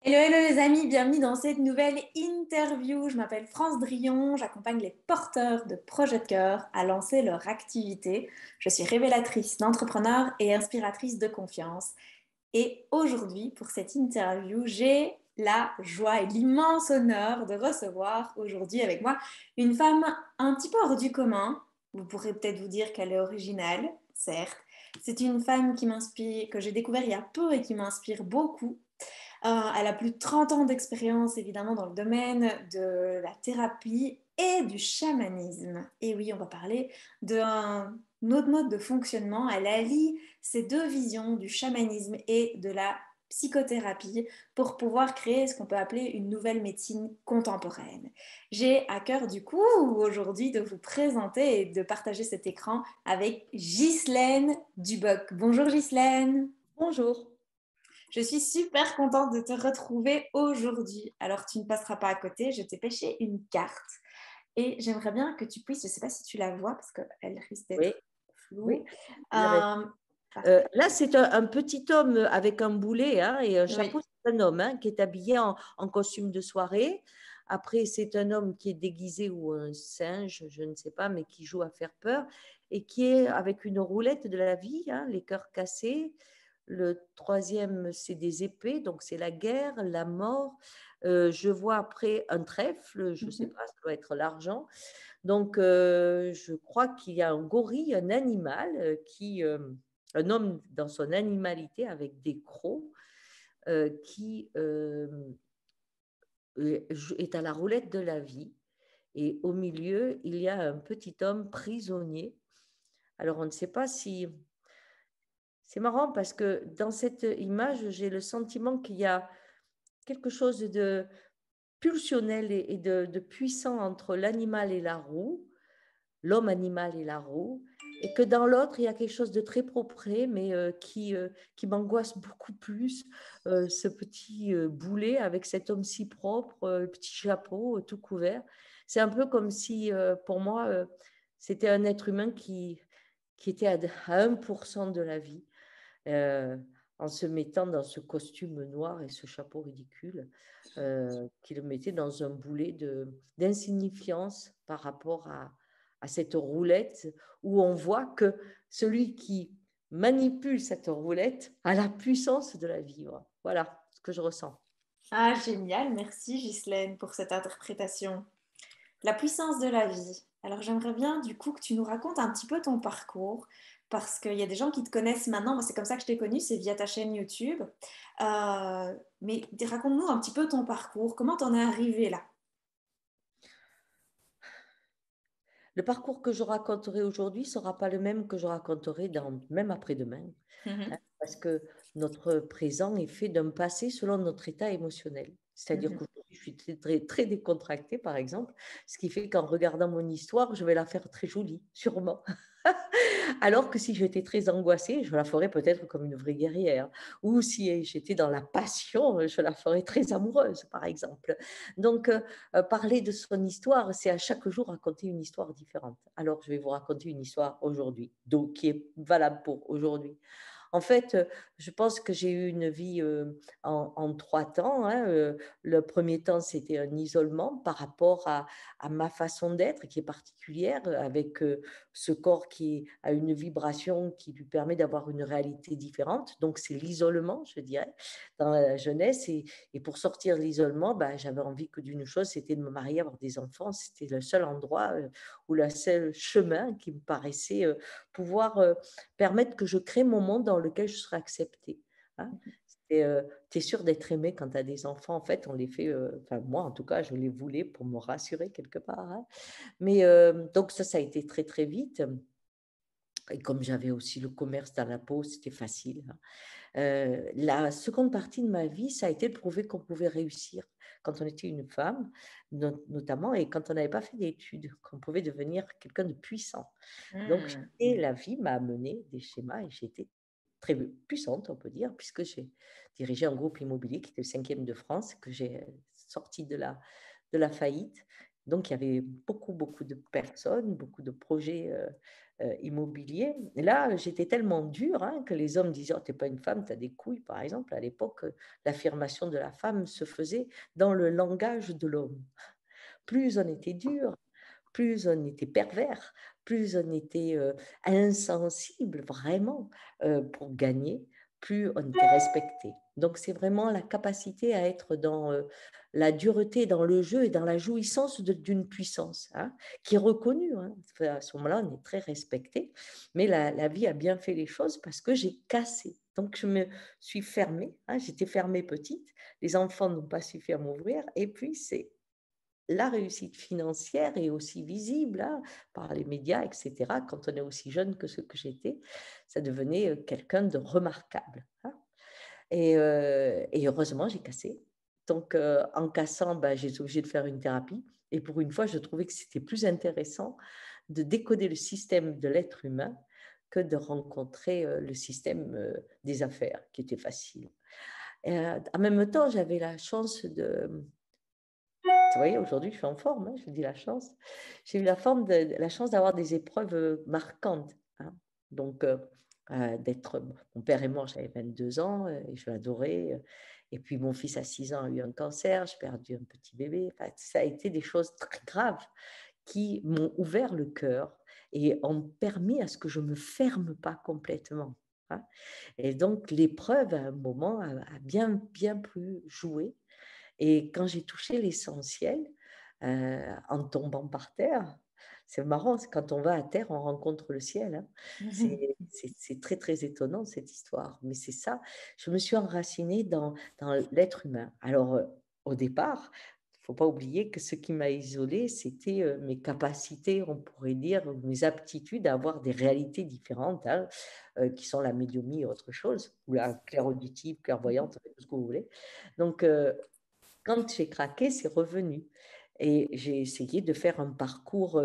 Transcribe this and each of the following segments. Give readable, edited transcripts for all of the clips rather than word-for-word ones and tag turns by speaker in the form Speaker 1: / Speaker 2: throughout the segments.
Speaker 1: Hello, hello les amis, bienvenue dans cette nouvelle interview. Je m'appelle France Drillon, j'accompagne les porteurs de projets de cœur à lancer leur activité. Je suis révélatrice d'entrepreneurs et inspiratrice de confiance. Et aujourd'hui, pour cette interview, j'ai la joie et l'immense honneur de recevoir aujourd'hui avec moi une femme un petit peu hors du commun. Vous pourrez peut-être vous dire qu'elle est originale, certes. C'est une femme qui m'inspire, que j'ai découvert il y a peu et qui m'inspire beaucoup. Elle a plus de 30 ans d'expérience, évidemment, dans le domaine de la thérapie et du chamanisme. Et oui, on va parler d'un autre mode de fonctionnement. Elle allie ces deux visions du chamanisme et de la psychothérapie pour pouvoir créer ce qu'on peut appeler une nouvelle médecine contemporaine. J'ai à cœur du coup aujourd'hui de vous présenter et de partager cet écran avec Ghislaine Duboc. Bonjour Ghislaine.
Speaker 2: Bonjour.
Speaker 1: Je suis super contente de te retrouver aujourd'hui. Alors, tu ne passeras pas à côté, je t'ai pêché une carte et j'aimerais bien que tu puisses, je ne sais pas si tu la vois parce qu'elle risque
Speaker 2: Oui,
Speaker 1: d'être floue.
Speaker 2: oui, je dirais.
Speaker 1: Euh, Parfait.
Speaker 2: Là, c'est un petit homme avec un boulet, hein, et un chapeau.
Speaker 1: Oui.
Speaker 2: C'est un homme, hein, qui est habillé en costume de soirée. Après, c'est un homme qui est déguisé ou un singe, je ne sais pas, mais qui joue à faire peur et qui est avec une roulette de la vie, hein, les cœurs cassés. Le troisième, c'est des épées, donc c'est la guerre, la mort. Je vois après un trèfle, je ne sais
Speaker 1: Mhm.
Speaker 2: pas, ça doit être l'argent. Donc, je crois qu'il y a un gorille, un animal, un homme dans son animalité avec des crocs, qui est à la roulette de la vie. Et au milieu, il y a un petit homme prisonnier. Alors, on ne sait pas si... C'est marrant parce que dans cette image, j'ai le sentiment qu'il y a quelque chose de pulsionnel et de puissant entre l'animal et la roue, l'homme animal et la roue, et que dans l'autre, il y a quelque chose de très propre, mais qui m'angoisse beaucoup plus, ce petit boulet avec cet homme si propre, le petit chapeau tout couvert. C'est un peu comme si, pour moi, c'était un être humain qui était à 1% de la vie, euh, en se mettant dans ce costume noir et ce chapeau ridicule, qui le mettait dans un boulet d'insignifiance par rapport à cette roulette où on voit que celui qui manipule cette roulette a la puissance de la vivre. Voilà ce que je ressens.
Speaker 1: Ah, génial. Merci Ghislaine pour cette interprétation. La puissance de la vie. Alors j'aimerais bien du coup que tu nous racontes un petit peu ton parcours, parce qu'il y a des gens qui te connaissent maintenant, moi c'est comme ça que je t'ai connue, c'est via ta chaîne YouTube. Mais raconte-nous un petit peu ton parcours, comment t'en es arrivé là?
Speaker 2: Le parcours que je raconterai aujourd'hui ne sera pas le même que je raconterai même après-demain, hein,
Speaker 1: Mhm,
Speaker 2: parce que notre présent est fait d'un passé selon notre état émotionnel. C'est-à-dire
Speaker 1: mhm.
Speaker 2: qu'aujourd'hui, je suis très, très, très décontractée, par exemple, ce qui fait qu'en regardant mon histoire, je vais la faire très jolie, sûrement. Alors que si j'étais très angoissée, je la ferais peut-être comme une vraie guerrière. Ou si j'étais dans la passion, je la ferais très amoureuse, par exemple. Donc, parler de son histoire, c'est à chaque jour raconter une histoire différente. Alors, je vais vous raconter une histoire aujourd'hui, donc qui est valable pour aujourd'hui. En fait, je pense que j'ai eu une vie en trois temps, hein. Le premier temps, c'était un isolement par rapport à ma façon d'être qui est particulière, avec ce corps qui a une vibration qui lui permet d'avoir une réalité différente. Donc, c'est l'isolement, je dirais, dans la jeunesse. Et pour sortir de l'isolement, bah, j'avais envie que d'une chose, c'était de me marier, avoir des enfants. C'était le seul endroit ou le seul chemin qui me paraissait pouvoir permettre que je crée mon monde dans lequel je serai acceptée. Hein. Tu es sûr d'être aimé quand tu as des enfants. En fait, on les fait, enfin, moi en tout cas, je les voulais pour me rassurer quelque part. Hein. Mais donc, ça a été très, très vite. Et comme j'avais aussi le commerce dans la peau, c'était facile. Hein. La seconde partie de ma vie, ça a été de prouver qu'on pouvait réussir quand on était une femme, notamment, et quand on n'avait pas fait d'études, qu'on pouvait devenir quelqu'un de puissant. Donc,
Speaker 1: Hmm.
Speaker 2: la vie m'a amené des schémas et j'ai été très puissante, on peut dire, puisque j'ai dirigé un groupe immobilier qui était le cinquième de France, que j'ai sorti de la faillite. Donc, il y avait beaucoup, beaucoup de personnes, beaucoup de projets immobilier. Et là, j'étais tellement dure hein, que les hommes disaient: «Oh, t'es pas une femme, tu as des couilles», par exemple. À l'époque, l'affirmation de la femme se faisait dans le langage de l'homme. Plus on était dur, plus on était pervers, plus on était insensible vraiment pour gagner, plus on était respecté. Donc c'est vraiment la capacité à être dans la dureté, dans le jeu et dans la jouissance d'une puissance hein, qui est reconnue. Hein. À ce moment-là, on est très respecté, mais la vie a bien fait les choses parce que j'ai cassé. Donc je me suis fermée, hein, j'étais fermée petite, les enfants n'ont pas suffi à m'ouvrir, et puis c'est la réussite financière est aussi visible hein, par les médias, etc. Quand on est aussi jeune que ce que j'étais, ça devenait quelqu'un de remarquable. Hein. Et heureusement, j'ai cassé. Donc, en cassant, ben, j'ai été obligée de faire une thérapie. Et pour une fois, je trouvais que c'était plus intéressant de décoder le système de l'être humain que de rencontrer le système des affaires, qui était facile. En même temps, j'avais la chance de, vous voyez, aujourd'hui, je suis en forme, hein, je vous dis la chance. J'ai eu la chance d'avoir des épreuves marquantes. Hein. Donc, d'être. Mon père est mort, j'avais 22 ans, et je l'adorais. Et puis, mon fils à 6 ans a eu un cancer, j'ai perdu un petit bébé. Enfin, ça a été des choses très graves qui m'ont ouvert le cœur et ont permis à ce que je ne me ferme pas complètement. Hein. Et donc, l'épreuve, à un moment, a bien, bien pu jouer. Et quand j'ai touché l'essentiel, en tombant par terre, c'est marrant, quand on va à terre, on rencontre le ciel. Hein. C'est très, très étonnant cette histoire. Mais c'est ça, je me suis enracinée dans l'être humain. Alors, au départ, il ne faut pas oublier que ce qui m'a isolée, c'était mes capacités, on pourrait dire, mes aptitudes à avoir des réalités différentes, hein, qui sont la médiumnie et autre chose, ou la clairauditive, clairvoyante, tout ce que vous voulez. Donc, quand j'ai craqué, c'est revenu. Et j'ai essayé de faire un parcours,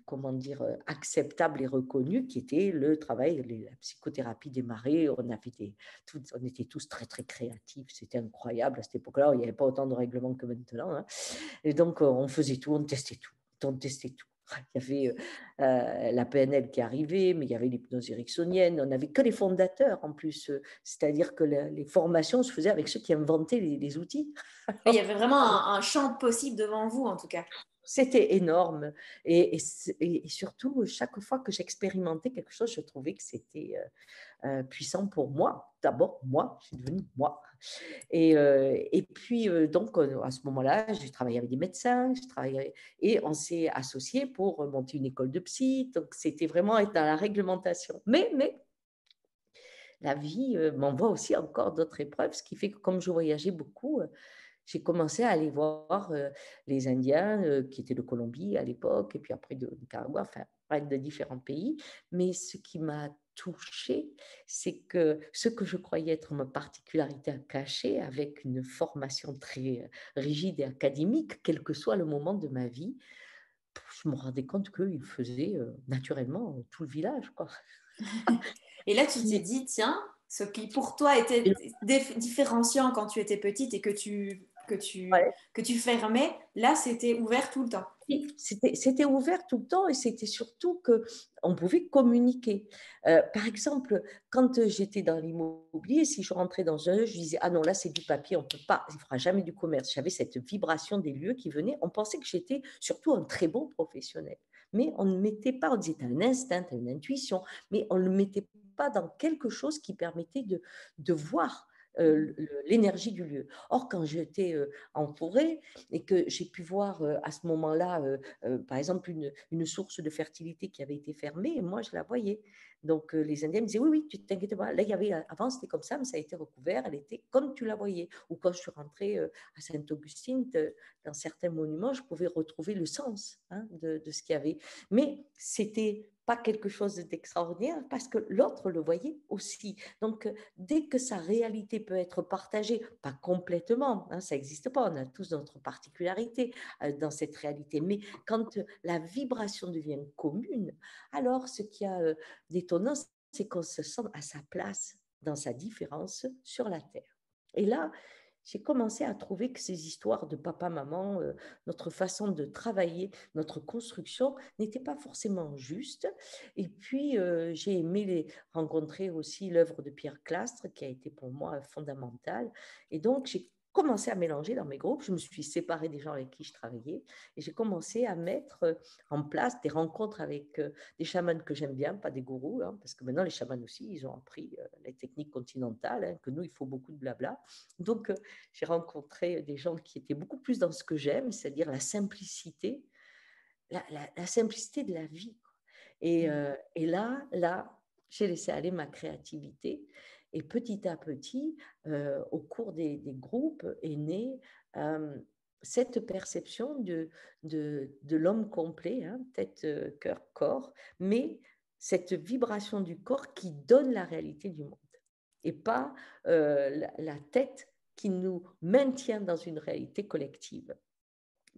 Speaker 2: comment dire, acceptable et reconnu, qui était le travail, la psychothérapie démarrée. On était tous très, très créatifs. C'était incroyable à cette époque-là. Il n'y avait pas autant de règlements que maintenant. Hein. Et donc, on faisait tout, on testait tout. On testait tout. Il y avait la PNL qui arrivait, mais il y avait l'hypnose ericksonienne. On n'avait que les fondateurs en plus. C'est-à-dire que les formations se faisaient avec ceux qui inventaient les outils.
Speaker 1: Il y avait vraiment un champ possible devant vous, en tout cas.
Speaker 2: C'était énorme. Et surtout, chaque fois que j'expérimentais quelque chose, je trouvais que c'était puissant pour moi. D'abord, moi, je suis devenue moi. Et puis, donc, à ce moment-là, j'ai travaillé avec des médecins, et on s'est associés pour monter une école de psy. Donc, c'était vraiment être dans la réglementation. Mais la vie m'envoie aussi encore d'autres épreuves, ce qui fait que comme je voyageais beaucoup, j'ai commencé à aller voir les Indiens qui étaient de Colombie à l'époque, et puis après de Nicaragua, enfin, de différents pays. Mais ce qui m'a touchée, c'est que ce que je croyais être ma particularité à cacher, avec une formation très rigide et académique, quel que soit le moment de ma vie, je me rendais compte qu'il faisait naturellement tout le village, quoi.
Speaker 1: Et là, tu t'es dit, tiens, ce qui pour toi était différenciant quand tu étais petite et
Speaker 2: Ouais.
Speaker 1: que tu fermais, là, c'était ouvert tout le temps.
Speaker 2: C'était ouvert tout le temps, et c'était surtout qu'on pouvait communiquer. Par exemple, quand j'étais dans l'immobilier, si je rentrais dans un lieu, je disais: ah non, là c'est du papier, on ne peut pas, il ne fera jamais du commerce. J'avais cette vibration des lieux qui venaient. On pensait que j'étais surtout un très bon professionnel. Mais on ne mettait pas, on disait: tu as un instinct, tu as une intuition, mais on ne le mettait pas dans quelque chose qui permettait de voir l'énergie du lieu. Or, quand j'étais en forêt, et que j'ai pu voir à ce moment-là, par exemple, une source de fertilité qui avait été fermée, et moi, je la voyais. Donc, les Indiens me disaient: oui, oui, tu t'inquiètes pas. Là, il y avait, avant, c'était comme ça, mais ça a été recouvert, elle était comme tu la voyais. Ou quand je suis rentrée à Sainte-Augustine, dans certains monuments, je pouvais retrouver le sens hein, de ce qu'il y avait. Mais c'était pas quelque chose d'extraordinaire parce que l'autre le voyait aussi. Donc, dès que sa réalité peut être partagée, pas complètement, hein, ça n'existe pas, on a tous notre particularité dans cette réalité, mais quand la vibration devient commune, alors ce qui a d'étonnant, c'est qu'on se sent à sa place dans sa différence sur la Terre. Et là, j'ai commencé à trouver que ces histoires de papa, maman, notre façon de travailler, notre construction n'était pas forcément juste. Et puis, j'ai aimé rencontrer aussi l'œuvre de Pierre Clastre, qui a été pour moi fondamentale. Et donc, j'ai commencé à mélanger dans mes groupes. Je me suis séparée des gens avec qui je travaillais et j'ai commencé à mettre en place des rencontres avec des chamans que j'aime bien, pas des gourous, hein, parce que maintenant les chamans aussi, ils ont appris les techniques continentales, hein, que nous, il faut beaucoup de blabla. Donc, j'ai rencontré des gens qui étaient beaucoup plus dans ce que j'aime, c'est-à-dire la simplicité, la simplicité de la vie. Et là, j'ai laissé aller ma créativité. Et petit à petit, au cours des groupes, est née cette perception de l'homme complet, hein, tête, cœur, corps, mais cette vibration du corps qui donne la réalité du monde et pas la tête qui nous maintient dans une réalité collective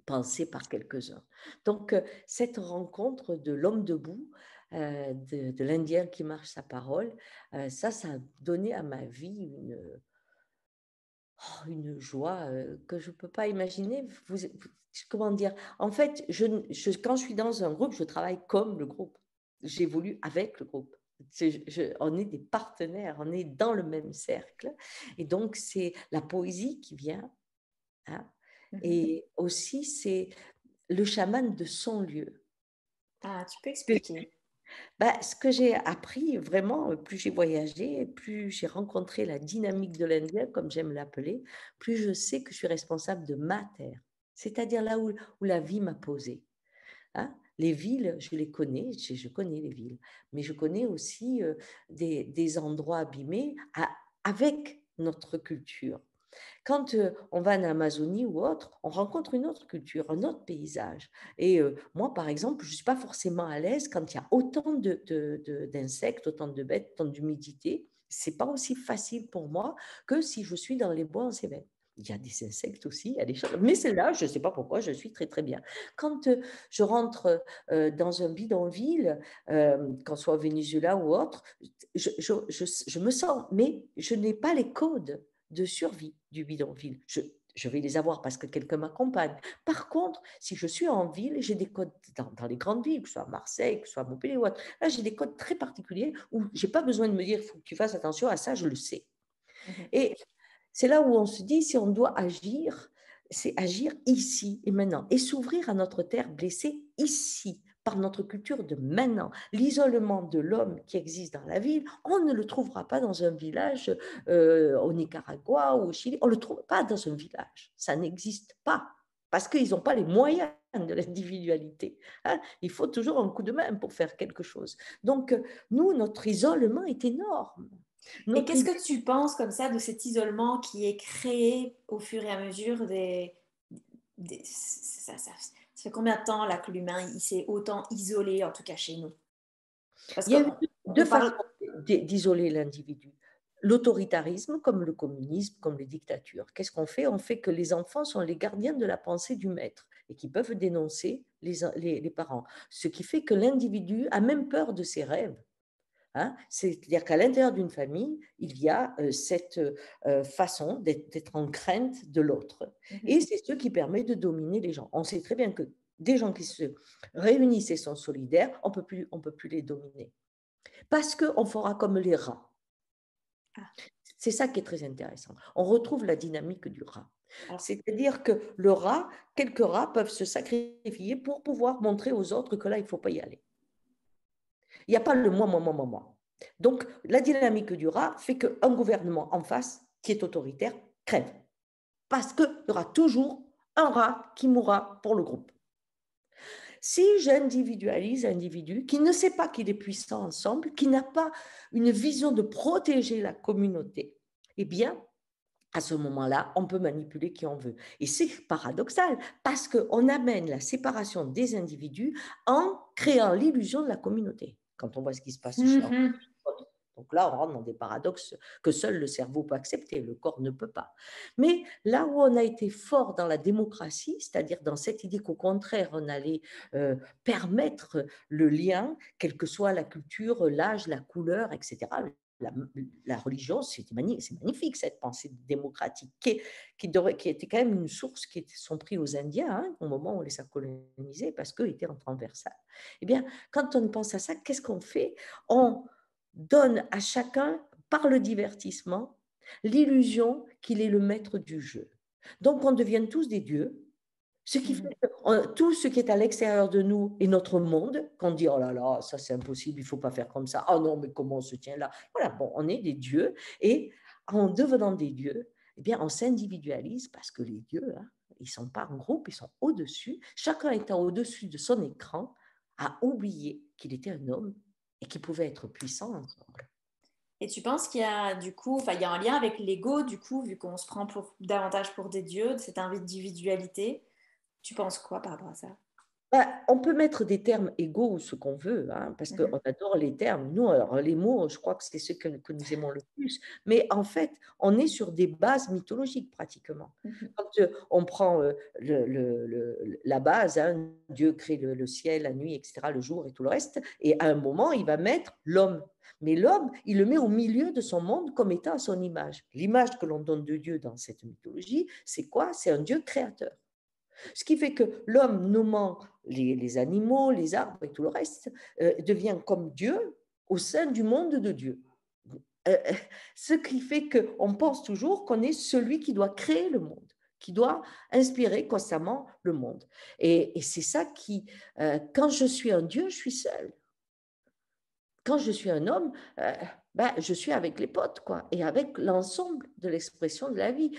Speaker 2: pensée par quelques-uns. Donc, cette rencontre de l'homme debout, de l'Indien qui marche sa parole, ça a donné à ma vie une joie que je ne peux pas imaginer. Comment dire? En fait, quand je suis dans un groupe, je travaille comme le groupe. J'évolue avec le groupe. On est des partenaires, on est dans le même cercle. Et donc, c'est la poésie qui vient. Hein, et aussi, c'est le chaman de son lieu.
Speaker 1: Ah, tu peux expliquer?
Speaker 2: Ce que j'ai appris vraiment, plus j'ai voyagé, plus j'ai rencontré la dynamique de l'Indien, comme j'aime l'appeler, plus je sais que je suis responsable de ma terre, c'est-à-dire là où la vie m'a posé. Hein. Les villes, je les connais, je connais les villes, mais je connais aussi des endroits abîmés avec notre culture. Quand on va en Amazonie ou autre, on rencontre une autre culture, un autre paysage. Et moi, par exemple, je ne suis pas forcément à l'aise quand il y a autant d'insectes, autant de bêtes, autant d'humidité. Ce n'est pas aussi facile pour moi que si je suis dans les bois en Cévennes. Il y a des insectes aussi, il y a des choses. Mais celle-là, je ne sais pas pourquoi, je suis très, très bien. Quand je rentre dans un bidonville, qu'on soit au Venezuela ou autre, je me sens, mais je n'ai pas les codes de survie du bidonville. Je vais les avoir parce que quelqu'un m'accompagne. Par contre, si je suis en ville, j'ai des codes dans les grandes villes, que ce soit Marseille, que ce soit Montpellier ou autre. Là, j'ai des codes très particuliers où je n'ai pas besoin de me dire, il faut que tu fasses attention à ça, je le sais. Et c'est là où on se dit, si on doit agir, c'est agir ici et maintenant et s'ouvrir à notre terre blessée ici, par notre culture de maintenant. L'isolement de l'homme qui existe dans la ville, on ne le trouvera pas dans un village au Nicaragua ou au Chili, on ne le trouve pas dans un village. Ça n'existe pas parce qu'ils n'ont pas les moyens de l'individualité. Hein. Il faut toujours un coup de main pour faire quelque chose. Donc, nous, notre isolement est énorme.
Speaker 1: Et
Speaker 2: Notre
Speaker 1: qu'est-ce que tu penses comme ça de cet isolement qui est créé au fur et à mesure ça fait combien de temps là que l'humain il s'est autant isolé, en tout cas chez nous? Parce
Speaker 2: Il y a eu deux
Speaker 1: on
Speaker 2: façons
Speaker 1: parle...
Speaker 2: d'isoler l'individu. L'autoritarisme, comme le communisme, comme les dictatures. Qu'est-ce qu'on fait? On fait que les enfants sont les gardiens de la pensée du maître et qui peuvent dénoncer les parents. Ce qui fait que l'individu a même peur de ses rêves. Hein. C'est-à-dire qu'à l'intérieur d'une famille, il y a cette façon d'être en crainte de l'autre. Et c'est ce qui permet de dominer les gens. On sait très bien que des gens qui se réunissent et sont solidaires, on peut plus les dominer. Parce qu'on fera comme les rats.
Speaker 1: Ah,
Speaker 2: C'est ça qui est très intéressant. On retrouve la dynamique du rat.
Speaker 1: alors,
Speaker 2: C'est-à-dire que le rat, quelques rats peuvent se sacrifier pour pouvoir montrer aux autres que là, il ne faut pas y aller. Il n'y a pas le moi, moi, moi, moi, moi. Donc, la dynamique du rat fait qu'un gouvernement en face, qui est autoritaire, crève. Parce qu'il y aura toujours un rat qui mourra pour le groupe. Si j'individualise un individu qui ne sait pas qu'il est puissant ensemble, qui n'a pas une vision de protéger la communauté, eh bien, à ce moment-là, on peut manipuler qui on veut. Et c'est paradoxal parce qu'on amène la séparation des individus en créant l'illusion de la communauté. Quand on voit ce qui se passe chez un... Donc là, on rentre dans des paradoxes que seul le cerveau peut accepter, le corps ne peut pas. Mais là où on a été fort dans la démocratie, c'est-à-dire dans cette idée qu'au contraire, on allait permettre le lien, quelle que soit la culture, l'âge, la couleur, etc., la, la religion, c'est magnifique cette pensée démocratique qui était quand même une source qui sont pris aux Indiens au moment où on les a colonisés parce qu'eux étaient en Versailles. Eh bien, quand on pense à ça, qu'est-ce qu'on fait? On donne à chacun, par le divertissement, l'illusion qu'il est le maître du jeu. Donc, on devient tous des dieux. Ce qui fait que tout ce qui est à l'extérieur de nous est notre monde, qu'on dit, oh là là, ça c'est impossible, il ne faut pas faire comme ça. Oh non, mais comment on se tient là? Voilà, bon, on est des dieux. Et en devenant des dieux, eh bien, on s'individualise parce que les dieux, ils ne sont pas en groupe, ils sont au-dessus. Chacun étant au-dessus de son écran, a oublié qu'il était un homme et qu'il pouvait être puissant ensemble.
Speaker 1: Et tu penses qu'il y a du coup, enfin, il y a un lien avec l'ego, du coup, vu qu'on se prend davantage pour des dieux, de cette individualité. Tu penses quoi par rapport à ça?
Speaker 2: On peut mettre des termes égaux ou ce qu'on veut, parce qu'on adore les termes. Nous, alors, les mots, je crois que c'est ce que nous aimons le plus. Mais en fait, on est sur des bases mythologiques pratiquement. Quand on prend la base, Dieu crée le ciel, la nuit, etc., le jour et tout le reste, et à un moment, il va mettre l'homme. Mais l'homme, il le met au milieu de son monde comme étant à son image. L'image que l'on donne de Dieu dans cette mythologie, c'est quoi? C'est un Dieu créateur. Ce qui fait que l'homme nommant les animaux, les arbres et tout le reste, devient comme Dieu au sein du monde de Dieu. Ce qui fait qu'on pense toujours qu'on est celui qui doit créer le monde, qui doit inspirer constamment le monde. Et c'est ça qui, quand je suis un Dieu, je suis seul. Quand je suis un homme, je suis avec les potes, quoi, et avec l'ensemble de l'expression de la vie.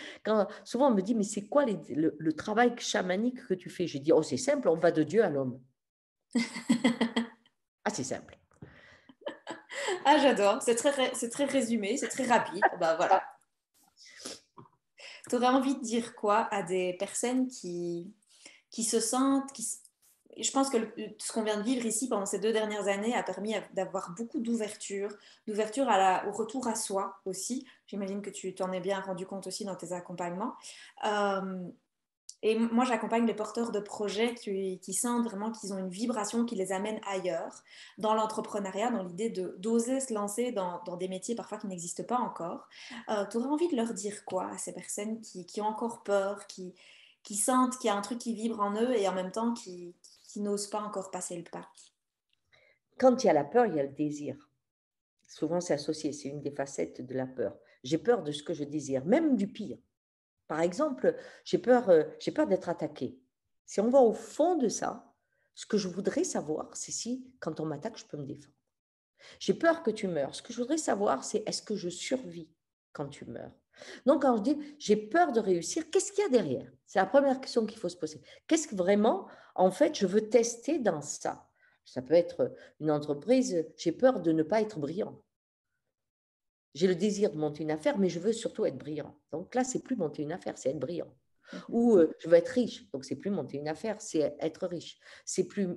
Speaker 2: Souvent, on me dit, mais c'est quoi le travail chamanique que tu fais? Je dis, oh, c'est simple, on va de Dieu à l'homme. Ah, c'est simple.
Speaker 1: Ah, j'adore. C'est très résumé, c'est très rapide. Bah voilà. Tu aurais envie de dire quoi à des personnes qui se sentent, je pense que ce qu'on vient de vivre ici pendant ces 2 dernières années a permis d'avoir beaucoup d'ouverture au retour à soi aussi. J'imagine que tu t'en es bien rendu compte aussi dans tes accompagnements. Et moi, j'accompagne les porteurs de projets qui sentent vraiment qu'ils ont une vibration qui les amène ailleurs, dans l'entrepreneuriat, dans l'idée d'oser se lancer dans des métiers parfois qui n'existent pas encore. Tu aurais envie de leur dire quoi à ces personnes qui ont encore peur, qui sentent qu'il y a un truc qui vibre en eux et en même temps qui n'osent pas encore passer le pas?
Speaker 2: Quand il y a la peur, il y a le désir. Souvent, c'est associé, c'est une des facettes de la peur. J'ai peur de ce que je désire, même du pire. Par exemple, j'ai peur d'être attaqué. Si on va au fond de ça, ce que je voudrais savoir, c'est si, quand on m'attaque, je peux me défendre. J'ai peur que tu meurs. Ce que je voudrais savoir, c'est est-ce que je survis quand tu meurs? Donc, quand je dis j'ai peur de réussir, qu'est-ce qu'il y a derrière? C'est la première question qu'il faut se poser. Qu'est-ce que vraiment, en fait, je veux tester dans ça? Ça peut être une entreprise, j'ai peur de ne pas être brillant. J'ai le désir de monter une affaire, mais je veux surtout être brillant. Donc là, c'est plus monter une affaire, c'est être brillant. Ou je veux être riche, donc c'est plus monter une affaire, c'est être riche. C'est plus.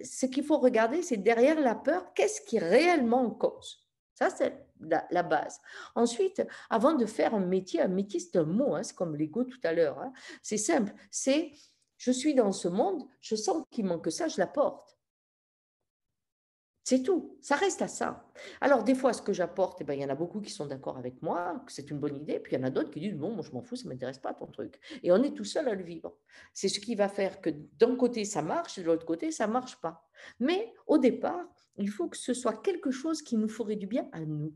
Speaker 2: Ce qu'il faut regarder, c'est derrière la peur, qu'est-ce qui est réellement en cause. Ça, c'est la base. Ensuite, avant de faire un métier c'est un mot, c'est comme l'ego tout à l'heure. C'est simple, c'est je suis dans ce monde, je sens qu'il manque ça, je l'apporte. C'est tout, ça reste à ça. Alors, des fois, ce que j'apporte, il y en a beaucoup qui sont d'accord avec moi, que c'est une bonne idée, puis il y en a d'autres qui disent, non, moi je m'en fous, ça ne m'intéresse pas ton truc. Et on est tout seul à le vivre. C'est ce qui va faire que d'un côté, ça marche, et de l'autre côté, ça ne marche pas. Mais au départ, il faut que ce soit quelque chose qui nous ferait du bien à nous.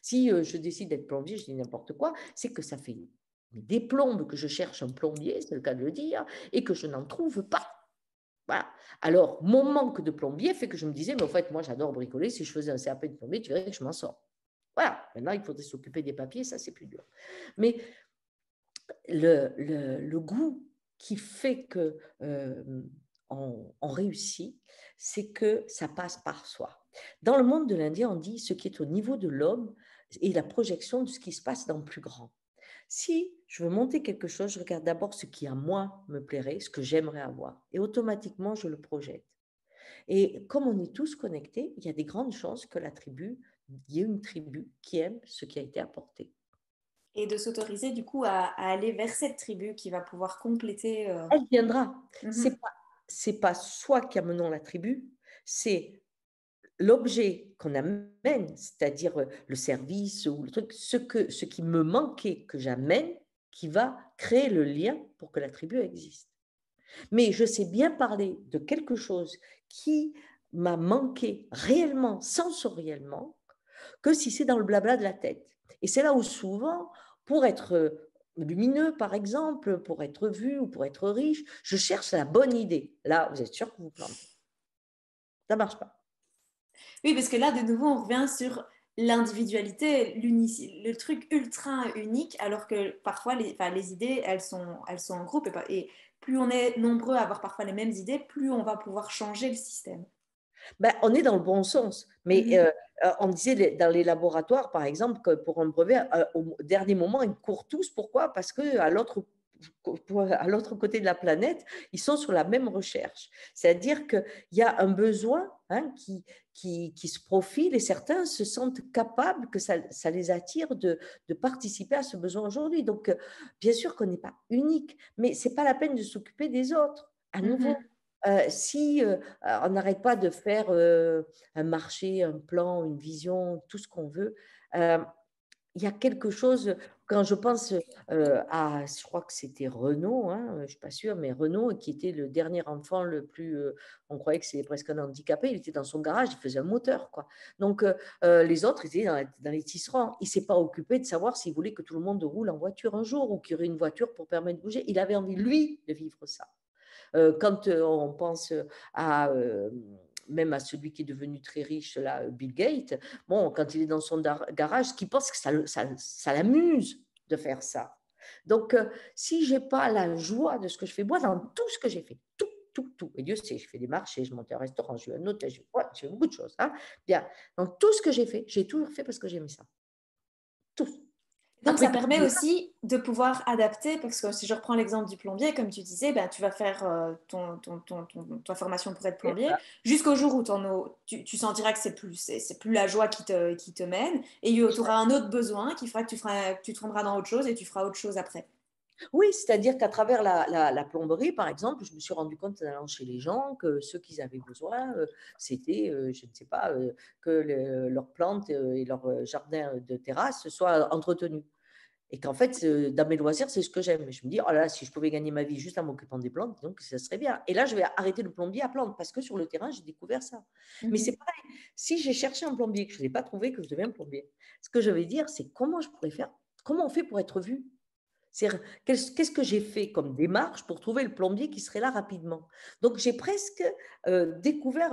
Speaker 2: Si je décide d'être plombier, je dis n'importe quoi, c'est que ça fait des plombes que je cherche un plombier, c'est le cas de le dire, et que je n'en trouve pas. Voilà. Alors, mon manque de plombier fait que je me disais, mais en fait, moi, j'adore bricoler. Si je faisais un CAP de plombier, tu verrais que je m'en sors. Voilà. Maintenant, il faudrait s'occuper des papiers, ça, c'est plus dur. Mais le goût qui fait que on réussit, c'est que ça passe par soi. Dans le monde de l'Indien, on dit ce qui est au niveau de l'homme est la projection de ce qui se passe dans le plus grand. Si je veux monter quelque chose, je regarde d'abord ce qui à moi me plairait, ce que j'aimerais avoir, et automatiquement je le projette. Et comme on est tous connectés, il y a des grandes chances que il y ait une tribu qui aime ce qui a été apporté.
Speaker 1: Et de s'autoriser du coup à aller vers cette tribu qui va pouvoir compléter.
Speaker 2: Elle viendra.
Speaker 1: Mhm.
Speaker 2: C'est pas soi qui amenons la tribu, c'est l'objet qu'on amène, c'est-à-dire le service ou le truc, ce qui me manquait que j'amène, qui va créer le lien pour que la tribu existe. Mais je sais bien parler de quelque chose qui m'a manqué réellement, sensoriellement, que si c'est dans le blabla de la tête. Et c'est là où souvent, pour être lumineux, par exemple, pour être vu ou pour être riche, je cherche la bonne idée. Là, vous êtes sûr que vous plantez. Ça ne marche pas.
Speaker 1: Oui, parce que là, de nouveau, on revient sur l'individualité, le truc ultra unique, alors que parfois, enfin, les idées, elles sont en groupe. Et plus on est nombreux à avoir parfois les mêmes idées, plus on va pouvoir changer le système.
Speaker 2: Ben, on est dans le bon sens, mais
Speaker 1: Mhm.
Speaker 2: on disait dans les laboratoires, par exemple, que pour un brevet, au dernier moment, ils courent tous. Pourquoi? Parce qu'à l'autre côté de la planète, ils sont sur la même recherche. C'est-à-dire qu'il y a un besoin hein, qui se profile et certains se sentent capables, que ça les attire de participer à ce besoin aujourd'hui. Donc, bien sûr qu'on n'est pas unique, mais ce n'est pas la peine de s'occuper des autres. À nouveau,
Speaker 1: Mhm.
Speaker 2: si on n'arrête pas de faire un marché, un plan, une vision, tout ce qu'on veut, euh, il y a quelque chose, quand je pense je crois que c'était Renaud, hein, je ne suis pas sûre, mais Renaud, qui était le dernier enfant le plus, on croyait que c'était presque un handicapé, il était dans son garage, il faisait un moteur, quoi. Donc, les autres étaient dans les tisserands. Il ne s'est pas occupé de savoir s'il voulait que tout le monde roule en voiture un jour ou qu'il y aurait une voiture pour permettre de bouger. Il avait envie, lui, de vivre ça. Quand on pense à même à celui qui est devenu très riche, là, Bill Gates, bon, quand il est dans son garage, il pense que ça l'amuse de faire ça. Donc, si je n'ai pas la joie de ce que je fais, moi, dans tout ce que j'ai fait, tout, et Dieu sait, je fais des marchés, je monte un restaurant, je vais un hôtel, je fais beaucoup de choses. Hein, bien, dans tout ce que j'ai fait, j'ai toujours fait parce que j'aimais ça. Tout.
Speaker 1: Donc,
Speaker 2: Après
Speaker 1: ça
Speaker 2: tout,
Speaker 1: permet aussi de pouvoir adapter, parce que si je reprends l'exemple du plombier, comme tu disais, ben, tu vas faire ta formation pour être plombier jusqu'au jour où tu sentiras que c'est plus la joie qui te mène, et tu auras un autre besoin qui fera que tu te rendras dans autre chose et tu feras autre chose après.
Speaker 2: oui, c'est-à-dire qu'à travers la plomberie, par exemple, je me suis rendu compte en allant chez les gens que ce qu'ils avaient besoin, c'était, je ne sais pas, que leurs plantes et leur jardin de terrasse soient entretenus. Et qu'en fait, dans mes loisirs, c'est ce que j'aime. Je me dis, oh là là, si je pouvais gagner ma vie juste en m'occupant des plantes, donc ça serait bien. Et là, je vais arrêter le plombier à plantes parce que sur le terrain, j'ai découvert ça. Mais c'est
Speaker 1: Mhm.
Speaker 2: pareil, si j'ai cherché un plombier, que je ne l'ai pas trouvé, que je deviens plombier, ce que je vais dire, c'est comment je pourrais faire, comment on fait pour être vu. Qu'est-ce que j'ai fait comme démarche pour trouver le plombier qui serait là rapidement. Donc, j'ai presque découvert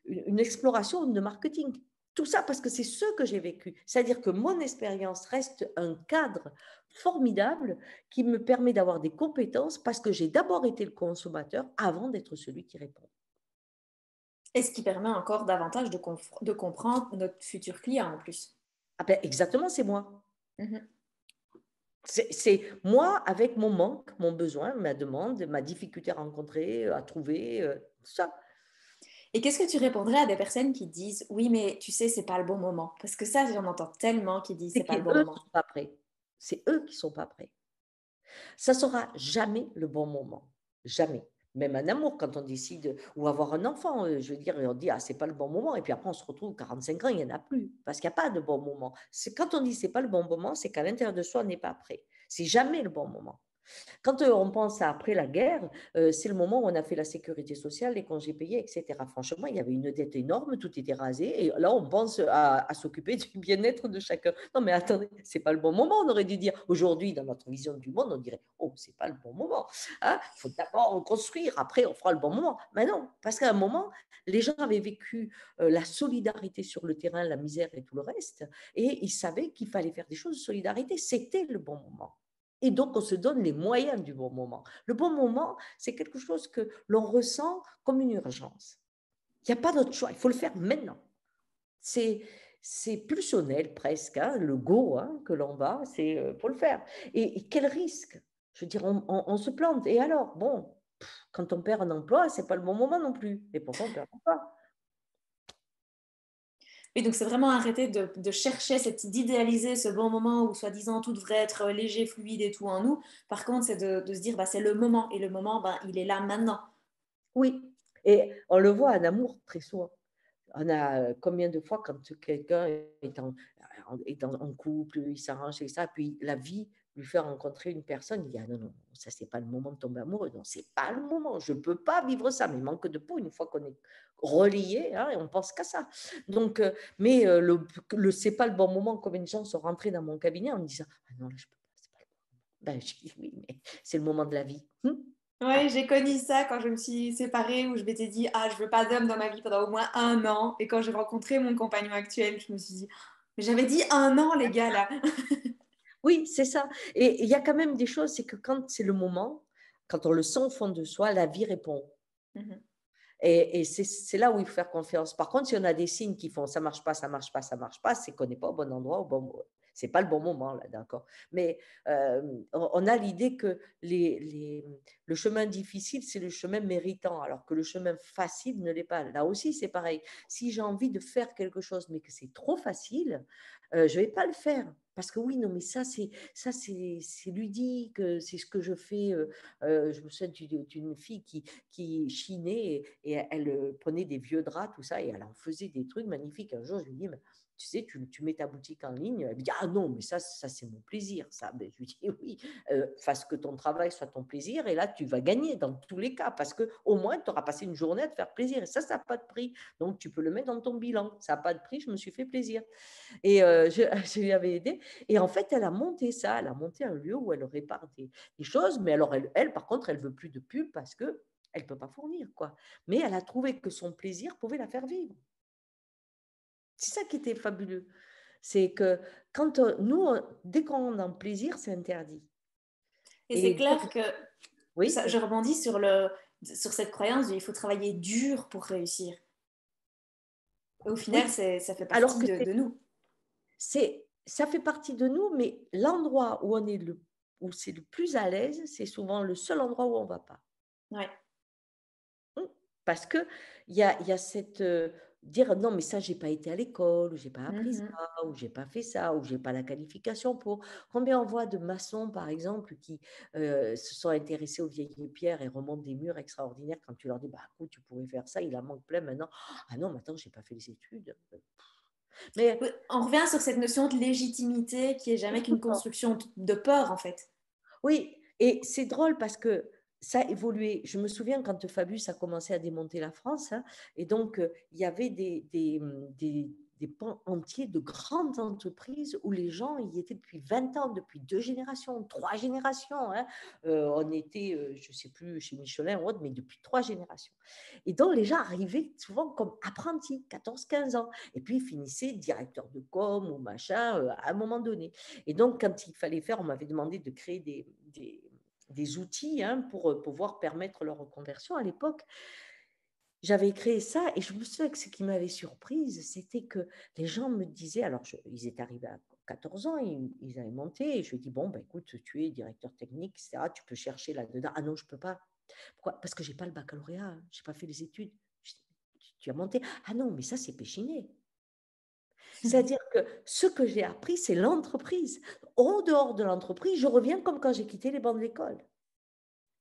Speaker 2: une exploration de marketing. Tout ça parce que c'est ce que j'ai vécu. C'est-à-dire que mon expérience reste un cadre formidable qui me permet d'avoir des compétences parce que j'ai d'abord été le consommateur avant d'être celui qui répond.
Speaker 1: Et ce qui permet encore davantage de comprendre notre futur client en plus.
Speaker 2: Ah ben, exactement, c'est moi.
Speaker 1: Mhm.
Speaker 2: C'est moi avec mon manque, mon besoin, ma demande, ma difficulté à rencontrer, à trouver, tout ça.
Speaker 1: Et qu'est-ce que tu répondrais à des personnes qui disent oui, mais tu sais, c'est pas le bon moment? Parce que ça, j'en entends tellement qui disent
Speaker 2: C'est
Speaker 1: c'est pas le
Speaker 2: qu'eux
Speaker 1: bon
Speaker 2: ne
Speaker 1: moment.
Speaker 2: sont pas prêts. C'est eux qui ne sont pas prêts. Ça ne sera jamais le bon moment. Jamais. Même un amour, quand on décide, ou avoir un enfant, je veux dire, on dit, ah, c'est pas le bon moment, et puis après, on se retrouve 45 ans, il n'y en a plus, parce qu'il n'y a pas de bon moment. Quand on dit, c'est pas le bon moment, c'est qu'à l'intérieur de soi, on n'est pas prêt. C'est jamais le bon moment. Quand on pense à après la guerre, c'est le moment où on a fait la sécurité sociale, les congés payés, etc. Franchement, il y avait une dette énorme, tout était rasé, et là, on pense à s'occuper du bien-être de chacun. Non, mais attendez, c'est pas le bon moment. On aurait dû dire aujourd'hui, dans notre vision du monde, on dirait, oh, c'est pas le bon moment. Hein, il faut d'abord construire, après, on fera le bon moment. Mais non, parce qu'à un moment, les gens avaient vécu la solidarité sur le terrain, la misère et tout le reste, et ils savaient qu'il fallait faire des choses de solidarité. C'était le bon moment. Et donc, on se donne les moyens du bon moment. Le bon moment, c'est quelque chose que l'on ressent comme une urgence. Il n'y a pas d'autre choix, il faut le faire maintenant. C'est pulsionnel presque, hein, le go hein, que l'on va, c'est pour le faire. Et quel risque? Je veux dire, on se plante. Et alors, bon, quand on perd un emploi, ce n'est pas le bon moment non plus. Et pourtant, on perd un emploi.
Speaker 1: Et donc, c'est vraiment arrêter de chercher, d'idéaliser ce bon moment où, soi-disant, tout devrait être léger, fluide et tout en nous. Par contre, c'est de se dire, bah, c'est le moment. Et le moment, bah, il est là maintenant.
Speaker 2: Oui, et on le voit en amour très souvent. On a combien de fois quand quelqu'un en couple, il s'arrange et ça, puis la vie lui fait rencontrer une personne, il dit ah non, non, ça c'est pas le moment de tomber amoureux, non, c'est pas le moment, je peux pas vivre ça, mais manque de peau, une fois qu'on est relié, hein, et on pense qu'à ça. Donc, mais c'est pas le bon moment, combien de gens sont rentrés dans mon cabinet en me disant ah non, là je peux pas, c'est pas le bon moment. Ben, je dis oui, mais c'est le moment de la vie. Ah,
Speaker 1: Ouais, j'ai connu ça quand je me suis séparée, où je m'étais dit, ah, je veux pas d'homme dans ma vie pendant au moins 1 an. Et quand j'ai rencontré mon compagnon actuel, je me suis dit, mais j'avais dit 1 an, les gars, là.
Speaker 2: oui, c'est ça. Et il y a quand même des choses, c'est que quand c'est le moment, quand on le sent au fond de soi, la vie répond.
Speaker 1: Mhm.
Speaker 2: Et c'est là où il faut faire confiance. Par contre, si on a des signes qui font ça marche pas, ça marche pas, ça marche pas, c'est qu'on n'est pas au bon endroit, c'est pas le bon moment là, d'accord. Mais on a l'idée que le chemin difficile, c'est le chemin méritant, alors que le chemin facile ne l'est pas. Là aussi, c'est pareil. Si j'ai envie de faire quelque chose, mais que c'est trop facile, je vais pas le faire. Parce que oui, non, mais c'est ludique, c'est ce que je fais. Je me souviens d'une fille qui chinait et elle prenait des vieux draps, tout ça, et elle en faisait des trucs magnifiques. Un jour, je lui dis, mais, tu sais, tu mets ta boutique en ligne. Elle me dit, ah non, mais ça c'est mon plaisir, ça. Mais je lui dis, oui, fasse que ton travail soit ton plaisir, et là, tu vas gagner dans tous les cas, parce que au moins, tu auras passé une journée à te faire plaisir, et ça n'a pas de prix. Donc, tu peux le mettre dans ton bilan. Ça n'a pas de prix, je me suis fait plaisir. Et je lui avais aidé. Et en fait, elle a monté ça. Elle a monté un lieu où elle répare des choses. Mais alors, elle, par contre, elle veut plus de pub parce que elle peut pas fournir, quoi. Mais elle a trouvé que son plaisir pouvait la faire vivre. C'est ça qui était fabuleux. C'est que quand nous, dès qu'on a un plaisir, c'est interdit.
Speaker 1: Et c'est
Speaker 2: Et
Speaker 1: clair que
Speaker 2: oui,
Speaker 1: je rebondis sur cette croyance de il faut travailler dur pour réussir. Et au final,
Speaker 2: oui.
Speaker 1: ça fait
Speaker 2: Alors
Speaker 1: partie
Speaker 2: que
Speaker 1: de nous.
Speaker 2: ça fait partie de nous, mais l'endroit où c'est le plus à l'aise, c'est souvent le seul endroit où on va pas.
Speaker 1: Ouais.
Speaker 2: Mmh. Parce qu'il y a cette dire non, mais ça, j'ai pas été à l'école, ou j'ai pas appris ça,
Speaker 1: Mhm.
Speaker 2: ou j'ai pas fait ça, ou j'ai pas la qualification pour. Combien on voit de maçons, par exemple, qui se sont intéressés aux vieilles pierres et remontent des murs extraordinaires quand tu leur dis, bah, écoute, tu pourrais faire ça, il en manque plein maintenant. Ah non, mais attends, j'ai pas fait les études. Mais
Speaker 1: Oui, on revient sur cette notion de légitimité qui est jamais qu'une construction de peur, en fait.
Speaker 2: oui, et c'est drôle parce que ça a évolué. Je me souviens quand Fabius a commencé à démonter la France, hein, et donc il y avait des pans entiers de grandes entreprises où les gens y étaient depuis 20 ans, depuis 2 générations, 3 générations, hein. On était, je ne sais plus, chez Michelin ou autre, mais depuis 3 générations. Et donc les gens arrivaient souvent comme apprentis, 14, 15 ans, et puis ils finissaient directeur de com ou machin à un moment donné. Et donc, quand il fallait faire, on m'avait demandé de créer des outils, hein, pour pouvoir permettre leur reconversion. À l'époque, j'avais créé ça et je me souviens que ce qui m'avait surprise, c'était que les gens me disaient, alors ils étaient arrivés à 14 ans, ils avaient monté et je lui ai dit, bon, ben, écoute, tu es directeur technique, etc., tu peux chercher là-dedans. Ah non, je ne peux pas. Pourquoi? Parce que je n'ai pas le baccalauréat, hein, je n'ai pas fait les études. Je dis, tu as monté? Ah non, mais ça, c'est péchiné. C'est-à-dire que ce que j'ai appris, c'est l'entreprise. Au dehors de l'entreprise, je reviens comme quand j'ai quitté les bancs de l'école.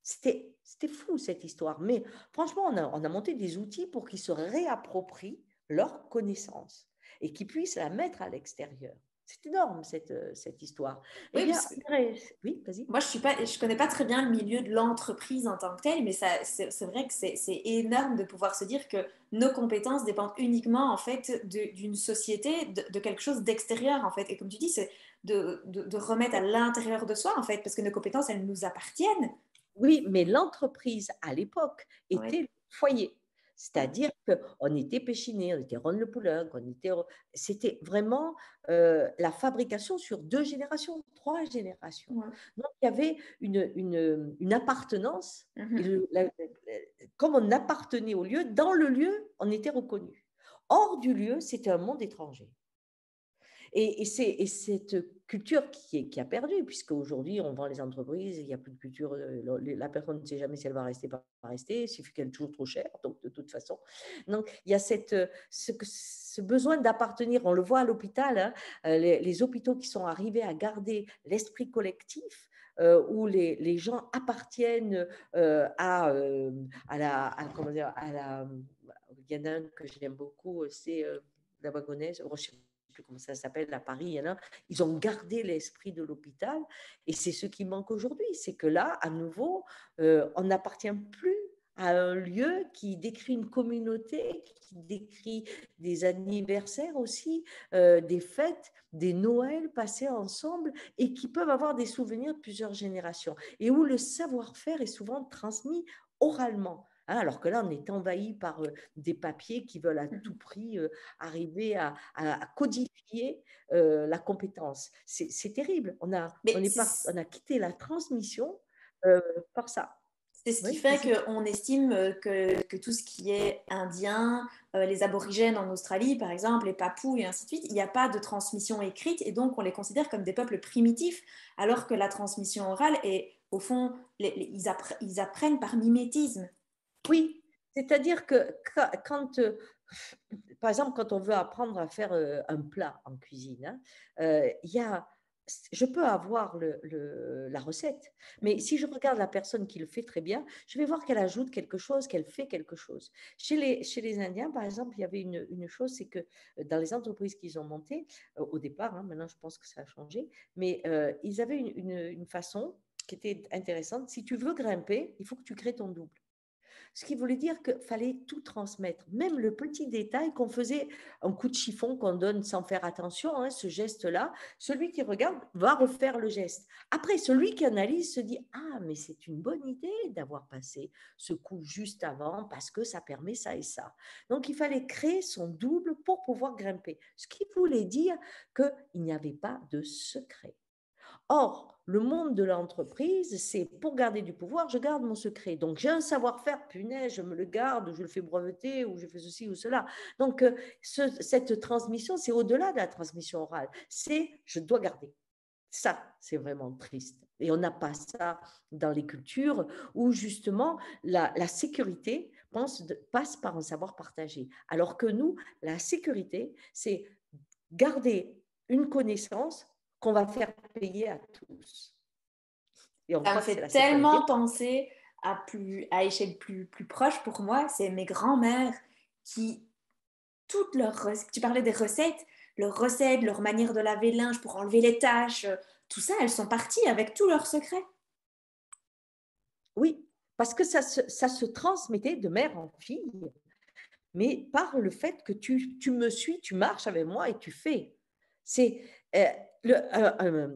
Speaker 2: C'était fou cette histoire. Mais franchement, on a monté des outils pour qu'ils se réapproprient leurs connaissances et qu'ils puissent la mettre à l'extérieur. C'est énorme cette histoire. Eh
Speaker 1: Oui,
Speaker 2: bien,
Speaker 1: parce que
Speaker 2: oui, vas-y.
Speaker 1: moi, je connais pas très bien le milieu de l'entreprise en tant que tel, mais c'est vrai que c'est énorme de pouvoir se dire que nos compétences dépendent uniquement en fait d'une société, de quelque chose d'extérieur en fait. Et comme tu dis, c'est de remettre à l'intérieur de soi en fait, parce que nos compétences, elles nous appartiennent.
Speaker 2: Oui, mais l'entreprise, à l'époque,
Speaker 1: Oui,
Speaker 2: était le foyer.
Speaker 1: oui,
Speaker 2: C'est-à-dire qu'on était Péchiné, on était Ron Le Poulenc, c'était vraiment la fabrication sur 2 générations, 3 générations.
Speaker 1: ouais.
Speaker 2: Donc, il y avait une appartenance. Et
Speaker 1: Mhm.
Speaker 2: comme on appartenait au lieu, dans le lieu, on était reconnu. Hors du lieu, c'était un monde étranger. Et cette culture qui a perdu, puisque aujourd'hui on vend les entreprises, il n'y a plus de culture, la personne ne sait jamais si elle va rester, pas rester, il suffit qu'elle est toujours trop chère, donc de toute façon. Donc il y a ce besoin d'appartenir, on le voit à l'hôpital, hein, les hôpitaux qui sont arrivés à garder l'esprit collectif, où les gens appartiennent à la, comment dire, à la, y en a un que j'aime beaucoup, c'est la Wagonnaise. Oh, je ne sais plus comment ça s'appelle, à Paris, il y en a. Ils ont gardé l'esprit de l'hôpital et c'est ce qui manque aujourd'hui. C'est que là, à nouveau, on n'appartient plus à un lieu qui décrit une communauté, qui décrit des anniversaires aussi, des fêtes, des Noëls passés ensemble et qui peuvent avoir des souvenirs de plusieurs générations et où le savoir-faire est souvent transmis oralement. Hein, alors que là, on est envahi par des papiers qui veulent à tout prix arriver à codifier la compétence. C'est terrible.
Speaker 1: Mais
Speaker 2: On a quitté la transmission par ça.
Speaker 1: c'est ce qui
Speaker 2: Oui,
Speaker 1: fait
Speaker 2: vas-y.
Speaker 1: qu'on estime que tout ce qui est indien, les aborigènes en Australie, par exemple, les papous et ainsi de suite, il n'y a pas de transmission écrite et donc on les considère comme des peuples primitifs, alors que la transmission orale est, au fond, ils apprennent par mimétisme.
Speaker 2: Oui, c'est-à-dire que quand, par exemple, quand on veut apprendre à faire un plat en cuisine, hein, il y a, je peux avoir la recette, mais si je regarde la personne qui le fait très bien, je vais voir qu'elle ajoute quelque chose, qu'elle fait quelque chose. Chez les Indiens, par exemple, il y avait une chose, c'est que dans les entreprises qu'ils ont montées, au départ, hein, maintenant je pense que ça a changé, mais ils avaient une façon qui était intéressante. Si tu veux grimper, il faut que tu crées ton double. Ce qui voulait dire qu'il fallait tout transmettre, même le petit détail qu'on faisait, un coup de chiffon qu'on donne sans faire attention, hein, ce geste-là, celui qui regarde va refaire le geste. Après, celui qui analyse se dit, ah, mais c'est une bonne idée d'avoir passé ce coup juste avant parce que ça permet ça et ça. Donc, il fallait créer son double pour pouvoir grimper, ce qui voulait dire qu'il n'y avait pas de secret. Or, le monde de l'entreprise, c'est pour garder du pouvoir, je garde mon secret. Donc, j'ai un savoir-faire, punaise, je me le garde, je le fais breveter, ou je fais ceci ou cela. Donc, cette transmission, c'est au-delà de la transmission orale. C'est je dois garder. Ça, c'est vraiment triste. Et on n'a pas ça dans les cultures où justement la sécurité passe par un savoir partagé. Alors que nous, la sécurité, c'est garder une connaissance qu'on va faire payer à tous. Et on
Speaker 1: Ça me
Speaker 2: croit que c'est
Speaker 1: fait
Speaker 2: la sécurité.
Speaker 1: tellement penser à échelle plus proche pour moi, c'est mes grands-mères qui, toutes leurs recettes, tu parlais des recettes, leur manière de laver le linge pour enlever les taches, tout ça, elles sont parties avec tous leurs secrets.
Speaker 2: Oui, parce que ça se transmettait de mère en fille, mais par le fait que tu me suis, tu marches avec moi et tu fais. C'est euh,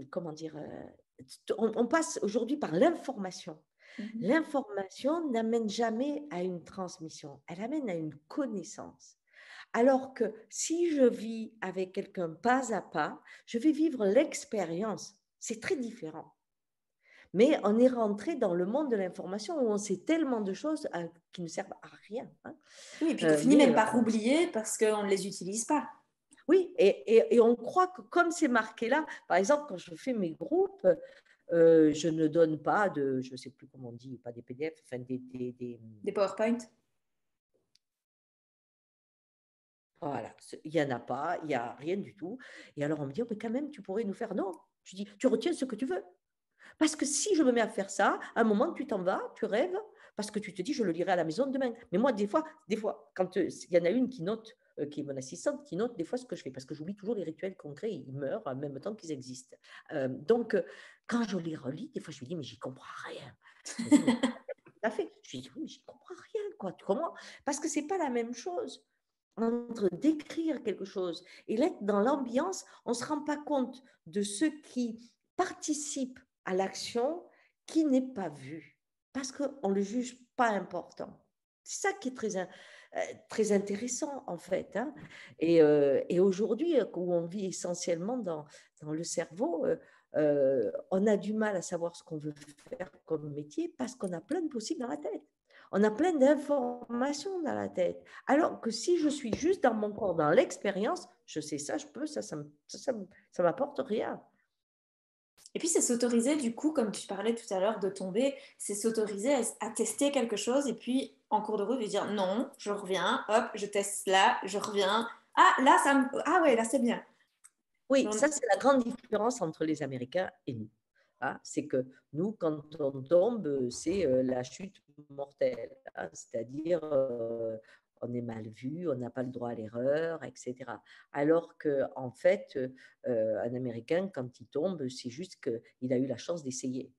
Speaker 2: comment dire, on passe aujourd'hui par l'information.
Speaker 1: Mhm.
Speaker 2: L'information n'amène jamais à une transmission, elle amène à une connaissance. Alors que si je vis avec quelqu'un pas à pas, je vais vivre l'expérience. C'est très différent. Mais on est rentré dans le monde de l'information où on sait tellement de choses qui ne servent à rien. Hein.
Speaker 1: Oui, et puis qu'on finit
Speaker 2: Mais
Speaker 1: même par oublier parce qu'on ne les utilise pas.
Speaker 2: oui, et on croit que comme c'est marqué là, par exemple, quand je fais mes groupes, je ne donne pas de, je ne sais plus comment on dit, pas des PDF, enfin
Speaker 1: Des PowerPoint.
Speaker 2: voilà, il n'y en a pas, il n'y a rien du tout. Et alors on me dit, oh, mais quand même, tu pourrais nous faire. Non, je dis, tu retiens ce que tu veux. Parce que si je me mets à faire ça, à un moment, tu t'en vas, tu rêves, parce que tu te dis, je le lirai à la maison demain. Mais moi, des fois quand il y en a une qui note, qui est mon assistante, qui note des fois ce que je fais, parce que j'oublie toujours les rituels concrets, ils meurent en même temps qu'ils existent. Donc, quand je les relis, des fois, je me dis, mais j'y comprends rien. Je me dis, mais tout à fait. Je me dis, oui, mais j'y comprends rien, quoi. Comment? Parce que c'est pas la même chose entre décrire quelque chose et l'être dans l'ambiance, on ne se rend pas compte de ceux qui participent à l'action qui n'est pas vu, parce qu'on ne le juge pas important. C'est ça qui est très intéressant, en fait. Hein. Et aujourd'hui, où on vit essentiellement dans le cerveau, on a du mal à savoir ce qu'on veut faire comme métier parce qu'on a plein de possibles dans la tête. On a plein d'informations dans la tête. Alors que si je suis juste dans mon corps, dans l'expérience, je sais ça, je peux, ça m'apporte rien.
Speaker 1: Et puis c'est s'autoriser, du coup, comme tu parlais tout à l'heure de tomber, c'est s'autoriser à tester quelque chose et puis en cours de route, de dire non, je reviens, hop, je teste là, je reviens. Ah, là, ah ouais, là, c'est bien.
Speaker 2: Oui,
Speaker 1: J'en-
Speaker 2: ça, c'est la grande différence entre les Américains et nous. Hein. C'est que nous, quand on tombe, c'est la chute mortelle. Hein. C'est-à-dire, on est mal vu, on n'a pas le droit à l'erreur, etc. Alors qu'en fait, un Américain, quand il tombe, c'est juste qu'il a eu la chance d'essayer.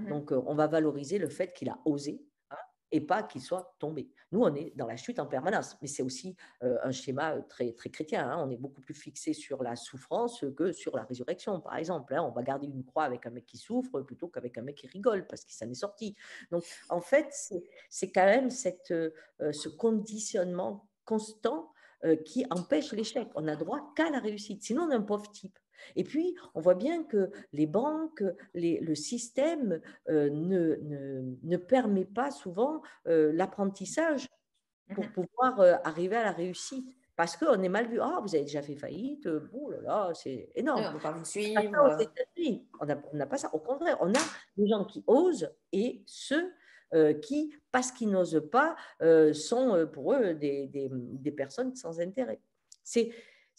Speaker 2: Donc, on va valoriser le fait qu'il a osé, hein, et pas qu'il soit tombé. Nous, on est dans la chute en permanence, mais c'est aussi un schéma très, très chrétien, hein. On est beaucoup plus fixé sur la souffrance que sur la résurrection, par exemple, hein. On va garder une croix avec un mec qui souffre plutôt qu'avec un mec qui rigole parce qu'il s'en est sorti. Donc, en fait, c'est quand même ce conditionnement constant qui empêche l'échec. On n'a droit qu'à la réussite. Sinon, on est un pauvre type. Et puis, on voit bien que les banques, le système ne permet pas souvent l'apprentissage pour pouvoir arriver à la réussite. Parce qu'on est mal vu. Ah, vous avez déjà fait faillite. Oh là là, c'est énorme.
Speaker 1: On ne peut pas vous
Speaker 2: On n'a pas ça aux
Speaker 1: suivre.
Speaker 2: États-Unis. On n'a pas ça. Au contraire, on a des gens qui osent et ceux qui, parce qu'ils n'osent pas, sont pour eux des personnes sans intérêt.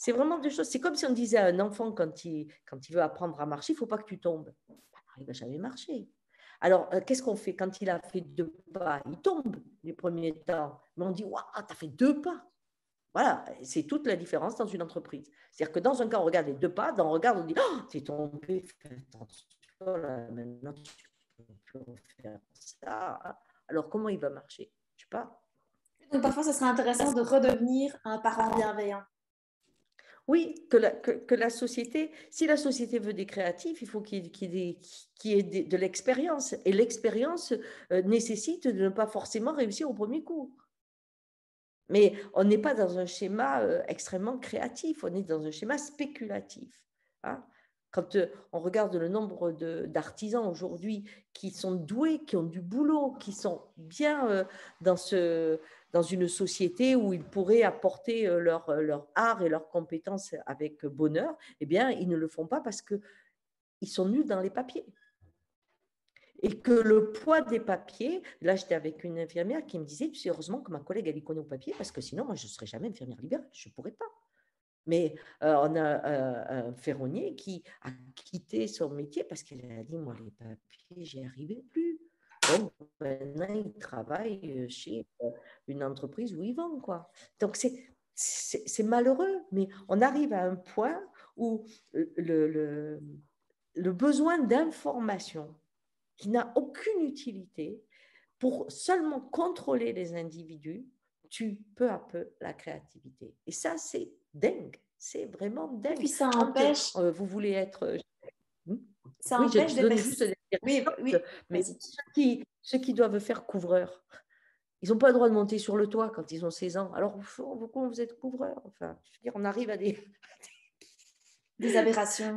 Speaker 2: C'est vraiment deux choses. C'est comme si on disait à un enfant quand il veut apprendre à marcher, il ne faut pas que tu tombes. Il ne va jamais marcher. Alors, qu'est-ce qu'on fait quand il a fait 2 pas? Il tombe les premiers temps. Mais on dit, waouh, tu as fait 2 pas. Voilà, c'est toute la différence dans une entreprise. C'est-à-dire que dans un cas, on regarde les 2 pas, dans un regard, on dit, oh, tu es tombé, fais attention, là, maintenant tu peux faire ça. Alors, comment il va marcher? Je ne sais pas.
Speaker 1: Donc parfois, ce serait intéressant de redevenir un parent bienveillant.
Speaker 2: Oui, que la société, si la société veut des créatifs, il faut qu'il y ait de l'expérience. Et l'expérience nécessite de ne pas forcément réussir au premier coup. Mais on n'est pas dans un schéma extrêmement créatif, on est dans un schéma spéculatif, hein. Quand on regarde le nombre d'artisans aujourd'hui qui sont doués, qui ont du boulot, qui sont bien dans une société où ils pourraient apporter leur art et leurs compétences avec bonheur, eh bien, ils ne le font pas parce qu'ils sont nuls dans les papiers. Et que le poids des papiers, là j'étais avec une infirmière qui me disait, tu sais, heureusement que ma collègue elle y connaît au papier, parce que sinon moi je ne serais jamais infirmière libérale, je ne pourrais pas. Mais on a un ferronnier qui a quitté son métier parce qu'il a dit, moi les papiers, j'y arrivais plus. Donc maintenant il travaille chez une entreprise où il vend, quoi. Donc c'est malheureux, mais on arrive à un point où le besoin d'information qui n'a aucune utilité pour seulement contrôler les individus, tue peu à peu la créativité. Et ça, c'est dingue. C'est vraiment dingue.
Speaker 1: Et puis ça empêche.
Speaker 2: Quand vous voulez être...
Speaker 1: Ça
Speaker 2: Oui, je
Speaker 1: empêche
Speaker 2: te
Speaker 1: des
Speaker 2: donnais
Speaker 1: personnes.
Speaker 2: juste des
Speaker 1: Oui, oui.
Speaker 2: mais ceux qui doivent faire couvreur, ils n'ont pas le droit de monter sur le toit quand ils ont 16 ans. Alors, pourquoi vous êtes couvreur? Enfin, je veux dire, on arrive à
Speaker 1: des aberrations.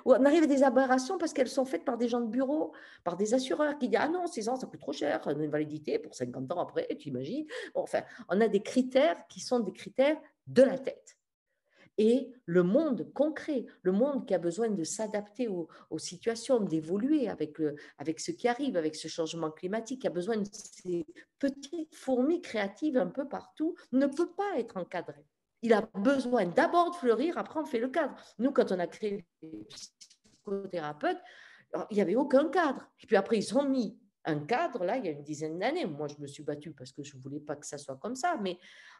Speaker 2: On arrive à des aberrations parce qu'elles sont faites par des gens de bureau, par des assureurs qui disent ah non, 16 ans, ça coûte trop cher, une validité pour 50 ans après, tu imagines. Bon, enfin, on a des critères qui sont des critères de la tête. Et le monde concret, le monde qui a besoin de s'adapter aux situations, d'évoluer avec ce qui arrive, avec ce changement climatique, qui a besoin de ces petites fourmis créatives un peu partout, ne peut pas être encadré. Il a besoin d'abord de fleurir, après on fait le cadre. Nous, quand on a créé les psychothérapeutes, il n'y avait aucun cadre. Et puis après, ils ont mis un cadre, là, il y a une dizaine d'années. Moi, je me suis battue parce que je ne voulais pas que ça soit comme ça. Mais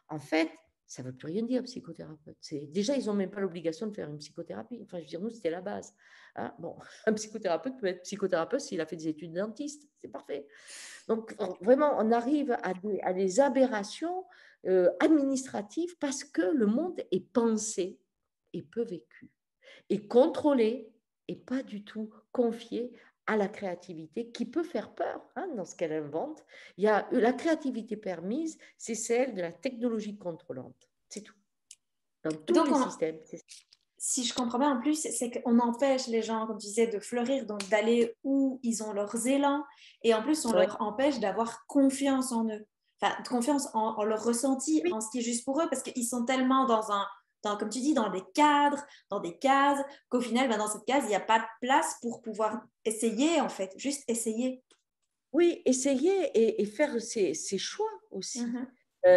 Speaker 2: en fait, ça ne veut plus rien dire, psychothérapeute. Déjà, ils n'ont même pas l'obligation de faire une psychothérapie. Enfin, je veux dire, nous, c'était la base. Hein, bon, un psychothérapeute peut être psychothérapeute s'il a fait des études de dentiste. C'est parfait. Donc, vraiment, on arrive à des aberrations administratives parce que le monde est pensé et peu vécu, et contrôlé et pas du tout confié à la créativité qui peut faire peur, hein, dans ce qu'elle invente. Il y a la créativité permise, c'est celle de la technologie contrôlante. C'est tout. Dans tous
Speaker 1: Donc,
Speaker 2: les systèmes.
Speaker 1: si je comprends bien en plus, c'est qu'on empêche les gens, comme tu disais, de fleurir, donc d'aller où ils ont leurs élans. Et en plus, on leur empêche d'avoir confiance en eux. Enfin, confiance en leur ressenti, en ce qui est juste pour eux, parce qu'ils sont tellement comme tu dis, dans des cadres, dans des cases, qu'au final, dans cette case, il n'y a pas de place pour pouvoir essayer, en fait, juste essayer.
Speaker 2: Oui, essayer et faire ses choix aussi.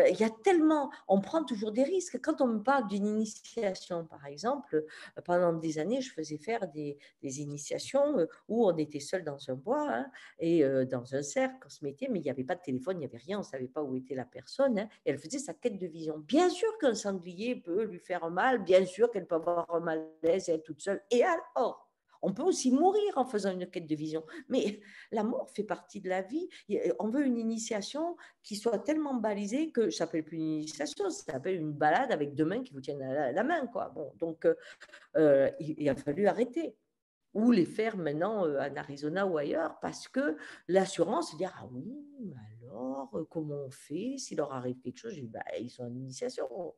Speaker 2: Il y a tellement, on prend toujours des risques. Quand on me parle d'une initiation, par exemple, pendant des années, je faisais faire des initiations où on était seul dans un bois, hein, et dans un cercle, on se mettait, mais il n'y avait pas de téléphone, il n'y avait rien, on ne savait pas où était la personne, hein, et elle faisait sa quête de vision. Bien sûr qu'un sanglier peut lui faire mal, bien sûr qu'elle peut avoir un malaise et être toute seule. Et alors, on peut aussi mourir en faisant une quête de vision. Mais la mort fait partie de la vie. On veut une initiation qui soit tellement balisée que ça s'appelle plus une initiation, ça s'appelle une balade avec deux mains qui vous tiennent la main, quoi. Bon, donc, il a fallu arrêter. Ou les faire maintenant en Arizona ou ailleurs, parce que l'assurance, c'est dire, ah oui, mais alors, comment on fait s'il leur arrive quelque chose? Je dis, bah, ils sont en initiation.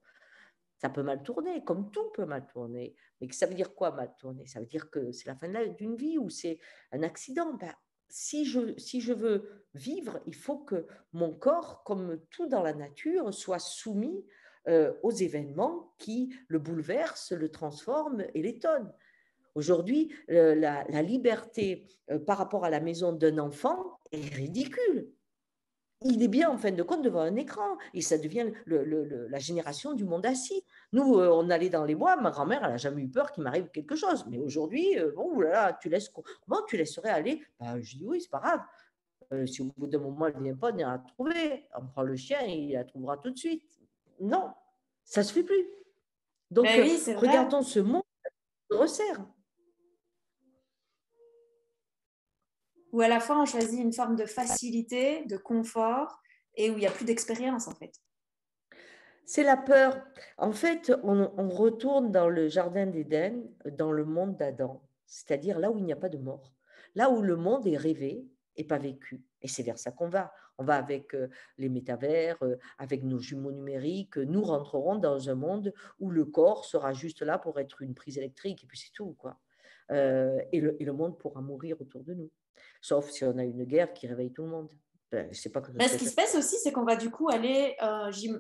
Speaker 2: Ça peut mal tourner, comme tout peut mal tourner. Mais ça veut dire quoi mal tourner? Ça veut dire que c'est la fin d'une vie ou c'est un accident. Ben, si je veux vivre, il faut que mon corps, comme tout dans la nature, soit soumis aux événements qui le bouleversent, le transforment et l'étonnent. Aujourd'hui, la liberté par rapport à la maison d'un enfant est ridicule. Il est bien en fin de compte devant un écran et ça devient la génération du monde assis. Nous, on allait dans les bois, ma grand-mère, elle n'a jamais eu peur qu'il m'arrive quelque chose. Mais aujourd'hui, bon, là, comment tu laisserais aller? Ben, je dis oui, c'est pas grave. Si au bout d'un moment, elle ne vient pas, on ira la trouver. On prend le chien et il la trouvera tout de suite. Non, ça ne se fait plus. Donc,
Speaker 1: Ben oui, c'est vrai.
Speaker 2: regardons ce monde qui se resserre.
Speaker 1: Où à la fois on choisit une forme de facilité, de confort, et où il n'y a plus d'expérience en fait.
Speaker 2: C'est la peur. En fait, on retourne dans le jardin d'Éden, dans le monde d'Adam, c'est-à-dire là où il n'y a pas de mort, là où le monde est rêvé et pas vécu. Et c'est vers ça qu'on va. On va avec les métavers, avec nos jumeaux numériques. Nous rentrerons dans un monde où le corps sera juste là pour être une prise électrique, et puis c'est tout, quoi. Et le monde pourra mourir autour de nous. Sauf si on a une guerre qui réveille tout le monde. Ben, je sais pas que
Speaker 1: Ben, ce
Speaker 2: ça
Speaker 1: qui
Speaker 2: se
Speaker 1: se passe aussi, c'est qu'on va du coup aller,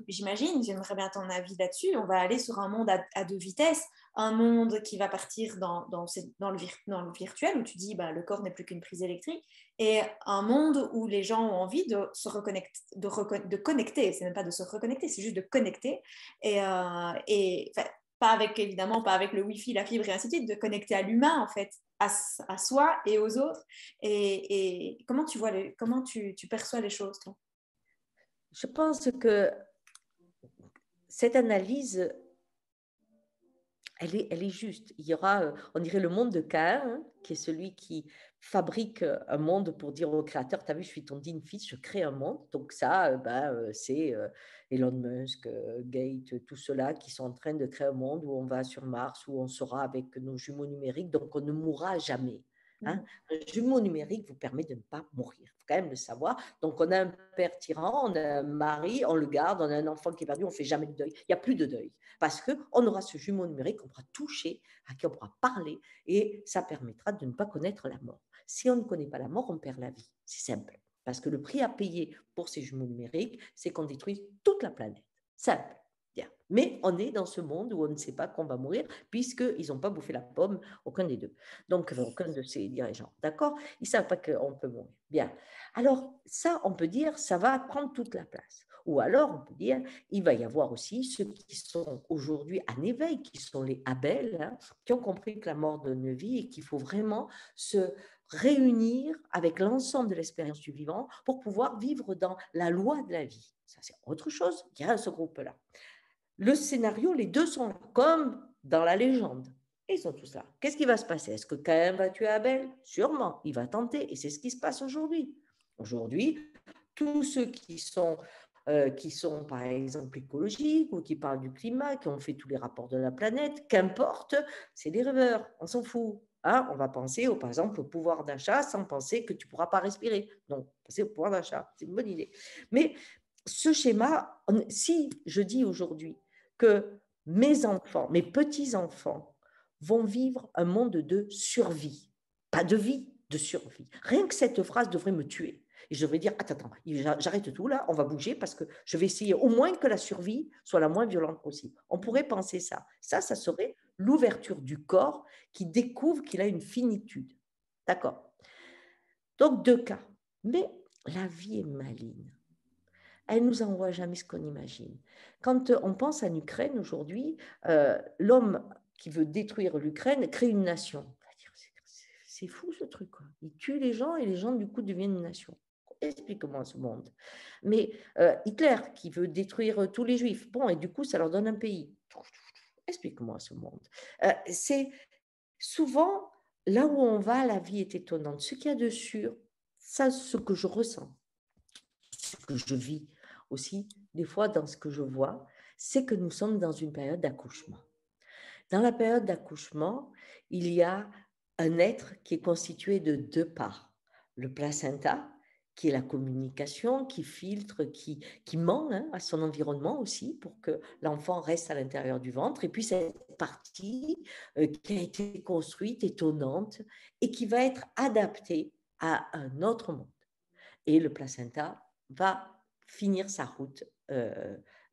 Speaker 1: j'imagine, j'aimerais bien ton avis là-dessus, on va aller sur un monde à deux vitesses, un monde qui va partir dans le virtuel, où tu dis bah, le corps n'est plus qu'une prise électrique, et un monde où les gens ont envie de se reconnecter, de connecter, c'est même pas de se reconnecter, c'est juste de connecter, pas avec, évidemment, pas avec le Wi-Fi, la fibre et ainsi de suite, de connecter à l'humain en fait, à soi et aux autres. Et comment tu vois comment tu perçois les choses, toi?
Speaker 2: Je pense que cette analyse, elle est juste. Il y aura, on dirait le monde de Caïn, hein, qui est celui qui fabrique un monde pour dire au créateur, tu as vu, je suis ton digne fils, je crée un monde. Donc ça, c'est Elon Musk, Gates, tout cela qui sont en train de créer un monde où on va sur Mars, où on sera avec nos jumeaux numériques, donc on ne mourra jamais. Hein. Un jumeau numérique vous permet de ne pas mourir. Il faut quand même le savoir. Donc, on a un père tyran, on a un mari, on le garde, on a un enfant qui est perdu, on ne fait jamais de deuil. Il n'y a plus de deuil parce qu'on aura ce jumeau numérique qu'on pourra toucher, à qui on pourra parler et ça permettra de ne pas connaître la mort. Si on ne connaît pas la mort, on perd la vie. C'est simple. Parce que le prix à payer pour ces jumeaux numériques, c'est qu'on détruit toute la planète. Simple. Bien. Mais on est dans ce monde où on ne sait pas qu'on va mourir, puisqu'ils n'ont pas bouffé la pomme, aucun des deux. Donc, aucun de ces dirigeants. D'accord? Ils ne savent pas qu'on peut mourir. Bien. Alors, ça, on peut dire, ça va prendre toute la place. Ou alors, on peut dire, il va y avoir aussi ceux qui sont aujourd'hui en éveil, qui sont les Abel, hein, qui ont compris que la mort donne une vie et qu'il faut vraiment se réunir avec l'ensemble de l'expérience du vivant pour pouvoir vivre dans la loi de la vie. Ça, c'est autre chose. Il y a ce groupe-là. Le scénario, les deux sont là, comme dans la légende. Ils sont tous là. Qu'est-ce qui va se passer? Est-ce que Caïn va tuer Abel? Sûrement, il va tenter. Et c'est ce qui se passe aujourd'hui. Aujourd'hui, tous ceux qui sont, par exemple écologiques ou qui parlent du climat, qui ont fait tous les rapports de la planète, qu'importe, c'est des rêveurs. On s'en fout. Hein, on va penser, par exemple, au pouvoir d'achat sans penser que tu ne pourras pas respirer. Donc, penser au pouvoir d'achat, c'est une bonne idée. Mais ce schéma, si je dis aujourd'hui que mes enfants, mes petits-enfants vont vivre un monde de survie, pas de vie, de survie. Rien que cette phrase devrait me tuer. Et je devrais dire, attends, j'arrête tout là, on va bouger parce que je vais essayer au moins que la survie soit la moins violente possible. On pourrait penser ça. Ça serait l'ouverture du corps qui découvre qu'il a une finitude. D'accord. Donc, deux cas. Mais la vie est maligne. elle nous envoie jamais ce qu'on imagine. Quand on pense en Ukraine aujourd'hui, l'homme qui veut détruire l'Ukraine crée une nation. C'est fou ce truc, quoi. Il tue les gens et les gens du coup deviennent une nation. Explique-moi ce monde. Mais Hitler qui veut détruire tous les juifs, bon, et du coup ça leur donne un pays. Explique-moi ce monde. C'est souvent là où on va, la vie est étonnante. Ce qu'il y a de sûr, ça, ce que je ressens, ce que je vis aussi, des fois dans ce que je vois, c'est que nous sommes dans une période d'accouchement. Dans la période d'accouchement, il y a un être qui est constitué de deux parts. Le placenta, qui est la communication, qui filtre, qui ment à son environnement aussi pour que l'enfant reste à l'intérieur du ventre. Et puis cette partie qui a été construite, étonnante, et qui va être adaptée à un autre monde. Et le placenta va finir sa route.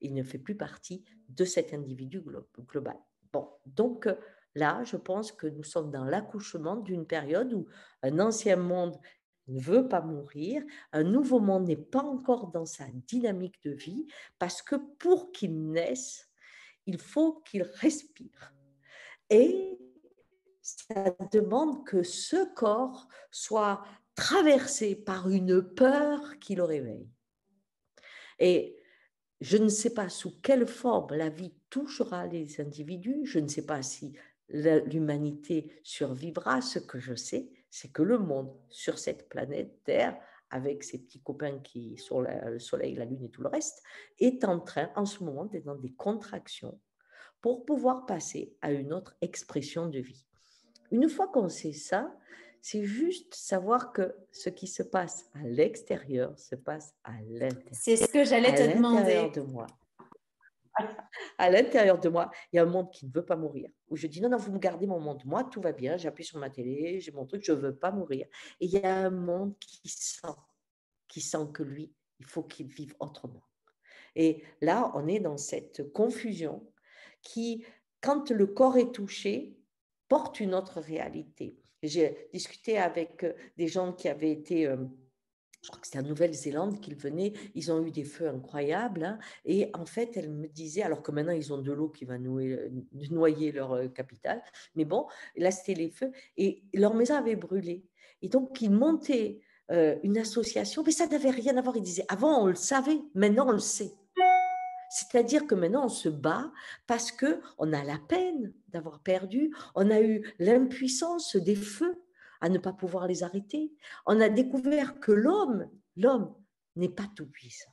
Speaker 2: Il ne fait plus partie de cet individu global. Bon, donc là, je pense que nous sommes dans l'accouchement d'une période où un ancien monde ne veut pas mourir, un nouveau monde n'est pas encore dans sa dynamique de vie, parce que pour qu'il naisse, il faut qu'il respire. Et ça demande que ce corps soit traversé par une peur qui le réveille. Et je ne sais pas sous quelle forme la vie touchera les individus, je ne sais pas si l'humanité survivra. Ce que je sais, c'est que le monde sur cette planète Terre, avec ses petits copains qui sont le Soleil, la Lune et tout le reste, est en train, en ce moment, d'être dans des contractions pour pouvoir passer à une autre expression de vie. Une fois qu'on sait ça, c'est juste savoir que ce qui se passe à l'extérieur se passe à l'intérieur.
Speaker 1: C'est ce que j'allais te demander.
Speaker 2: De moi. À l'intérieur de moi, il y a un monde qui ne veut pas mourir. Où je dis non, non, vous me gardez mon monde. Moi, tout va bien. J'appuie sur ma télé, j'ai mon truc, je ne veux pas mourir. Et il y a un monde qui sent que lui, il faut qu'il vive autrement. Et là, on est dans cette confusion qui, quand le corps est touché, porte une autre réalité. J'ai discuté avec des gens qui avaient été, je crois que c'était en Nouvelle-Zélande qu'ils venaient, ils ont eu des feux incroyables, hein, et en fait, elle me disait, alors que maintenant ils ont de l'eau qui va noyer leur capitale, mais bon, là c'était les feux, et leur maison avait brûlé. Et donc, ils montaient une association, mais ça n'avait rien à voir. Ils disaient, avant on le savait, maintenant on le sait. C'est-à-dire que maintenant, on se bat parce qu'on a la peine d'avoir perdu, on a eu l'impuissance des feux à ne pas pouvoir les arrêter. On a découvert que l'homme n'est pas tout puissant.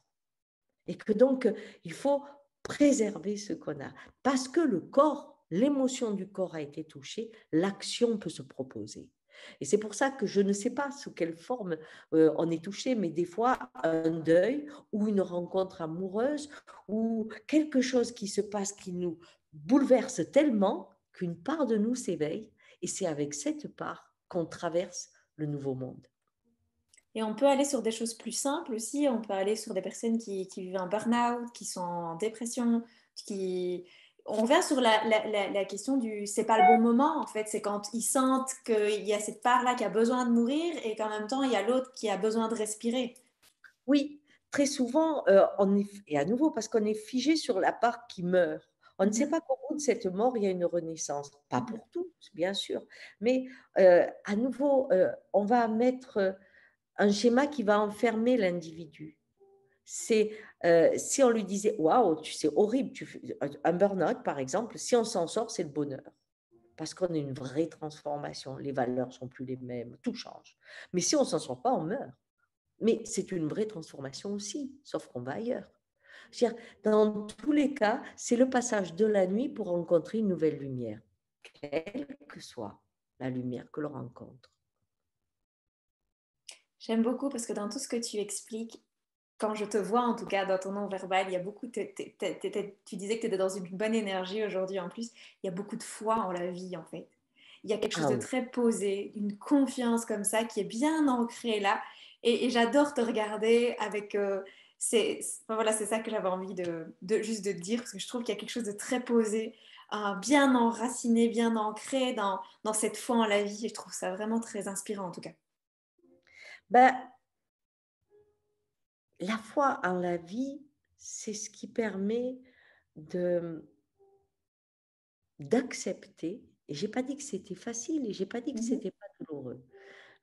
Speaker 2: Et que donc, il faut préserver ce qu'on a. Parce que le corps, l'émotion du corps a été touchée, l'action peut se proposer. Et c'est pour ça que je ne sais pas sous quelle forme on est touché, mais des fois, un deuil ou une rencontre amoureuse ou quelque chose qui se passe qui nous bouleverse tellement qu'une part de nous s'éveille. Et c'est avec cette part qu'on traverse le nouveau monde.
Speaker 1: Et on peut aller sur des choses plus simples aussi. On peut aller sur des personnes qui vivent un burn-out, qui sont en dépression, qui... On revient sur la question du c'est pas le bon moment en fait. C'est quand ils sentent qu'il y a cette part-là qui a besoin de mourir et qu'en même temps il y a l'autre qui a besoin de respirer.
Speaker 2: Oui, très souvent, et à nouveau parce qu'on est figé sur la part qui meurt. On ne sait pas qu'au bout de cette mort, il y a une renaissance. Pas pour tous, bien sûr, mais à nouveau, on va mettre un schéma qui va enfermer l'individu. C'est si on lui disait waouh, c'est horrible, un burn-out par exemple, si on s'en sort, c'est le bonheur. Parce qu'on a une vraie transformation, les valeurs sont plus les mêmes, tout change. Mais si on s'en sort pas, on meurt. Mais c'est une vraie transformation aussi, sauf qu'on va ailleurs. Dans tous les cas, c'est le passage de la nuit pour rencontrer une nouvelle lumière, quelle que soit la lumière que l'on rencontre.
Speaker 1: J'aime beaucoup parce que dans tout ce que tu expliques, quand je te vois en tout cas dans ton non-verbal, il y a beaucoup, tu disais que tu étais dans une bonne énergie aujourd'hui en plus, il y a beaucoup de foi en la vie en fait. Il y a quelque chose
Speaker 2: Ah
Speaker 1: de
Speaker 2: oui.
Speaker 1: très posé, une confiance comme ça qui est bien ancrée là. Et j'adore te regarder avec... voilà, c'est ça que j'avais envie juste de te dire parce que je trouve qu'il y a quelque chose de très posé, bien enraciné, bien ancré dans cette foi en la vie. Et je trouve ça vraiment très inspirant en tout cas.
Speaker 2: Ben, la foi en la vie, c'est ce qui permet de d'accepter, et j'ai pas dit que c'était facile et j'ai pas dit que
Speaker 1: Mhm.
Speaker 2: c'était pas douloureux,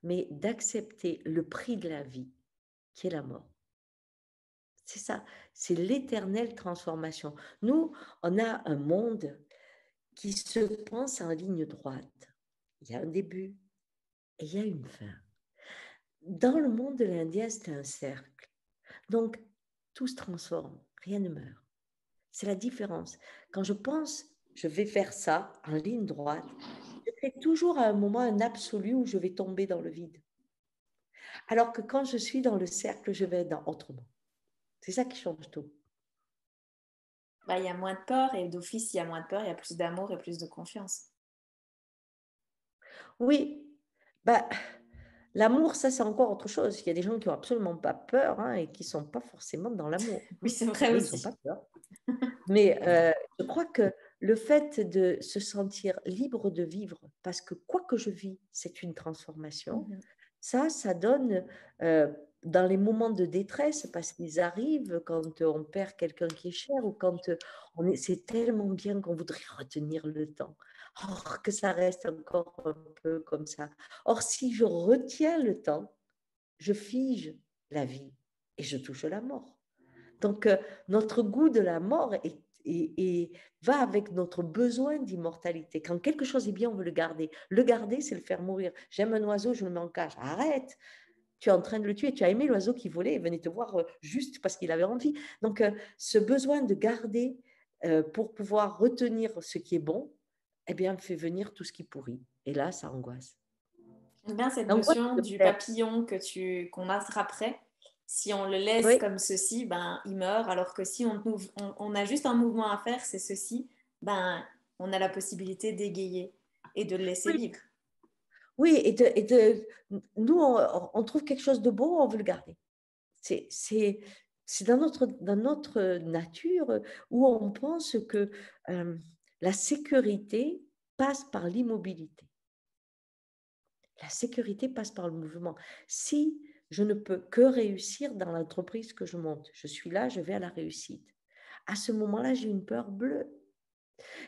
Speaker 2: mais d'accepter le prix de la vie, qui est la mort. C'est ça, c'est l'éternelle transformation. Nous, on a un monde qui se pense en ligne droite. Il y a un début et il y a une fin. Dans le monde de l'Indien, c'est un cercle. Donc, tout se transforme, rien ne meurt. C'est la différence. Quand je pense, je vais faire ça en ligne droite, je crée toujours à un moment un absolu où je vais tomber dans le vide. Alors que quand je suis dans le cercle, je vais être dans autrement. C'est ça qui change tout.
Speaker 1: Bah, il y a moins de peur et d'office, il y a moins de peur, il y a plus d'amour et plus de confiance.
Speaker 2: Oui, bah, l'amour, ça, c'est encore autre chose. Il y a des gens qui n'ont absolument pas peur, hein, et qui ne sont pas forcément dans l'amour,
Speaker 1: Oui,
Speaker 2: hein.
Speaker 1: c'est vrai
Speaker 2: Et ils n'ont pas
Speaker 1: aussi.
Speaker 2: peur. Mais je crois que le fait de se sentir libre de vivre, parce que quoi que je vis, c'est une transformation,
Speaker 1: Mhm.
Speaker 2: ça donne, euh, dans les moments de détresse, parce qu'ils arrivent quand on perd quelqu'un qui est cher ou quand c'est tellement bien qu'on voudrait retenir le temps. Or, que ça reste encore un peu comme ça. Or, si je retiens le temps, je fige la vie et je touche la mort. Donc, notre goût de la mort va avec notre besoin d'immortalité. Quand quelque chose est bien, on veut le garder. Le garder, c'est le faire mourir. J'aime un oiseau, je le mets en cage. Arrête, tu es en train de le tuer. Tu as aimé l'oiseau qui volait et venait te voir juste parce qu'il avait envie. Donc, ce besoin de garder pour pouvoir retenir ce qui est bon, eh bien, fait venir tout ce qui pourrit. Et là, ça angoisse.
Speaker 1: J'aime bien cette
Speaker 2: L'angoisse
Speaker 1: notion
Speaker 2: de
Speaker 1: du
Speaker 2: perdre.
Speaker 1: papillon qu'on attraperait. Si on le laisse
Speaker 2: Oui,
Speaker 1: comme ceci, ben, il meurt. Alors que si on a juste un mouvement à faire, c'est ceci, ben, on a la possibilité d'égayer et de le laisser
Speaker 2: oui,
Speaker 1: vivre.
Speaker 2: oui. Nous, on trouve quelque chose de beau, on veut le garder. C'est c'est- c'est dans notre nature où on pense que euh, la sécurité passe par l'immobilité. La sécurité passe par le mouvement. Si je ne peux que réussir dans l'entreprise que je monte, je suis là, je vais à la réussite. À ce moment-là, j'ai une peur bleue.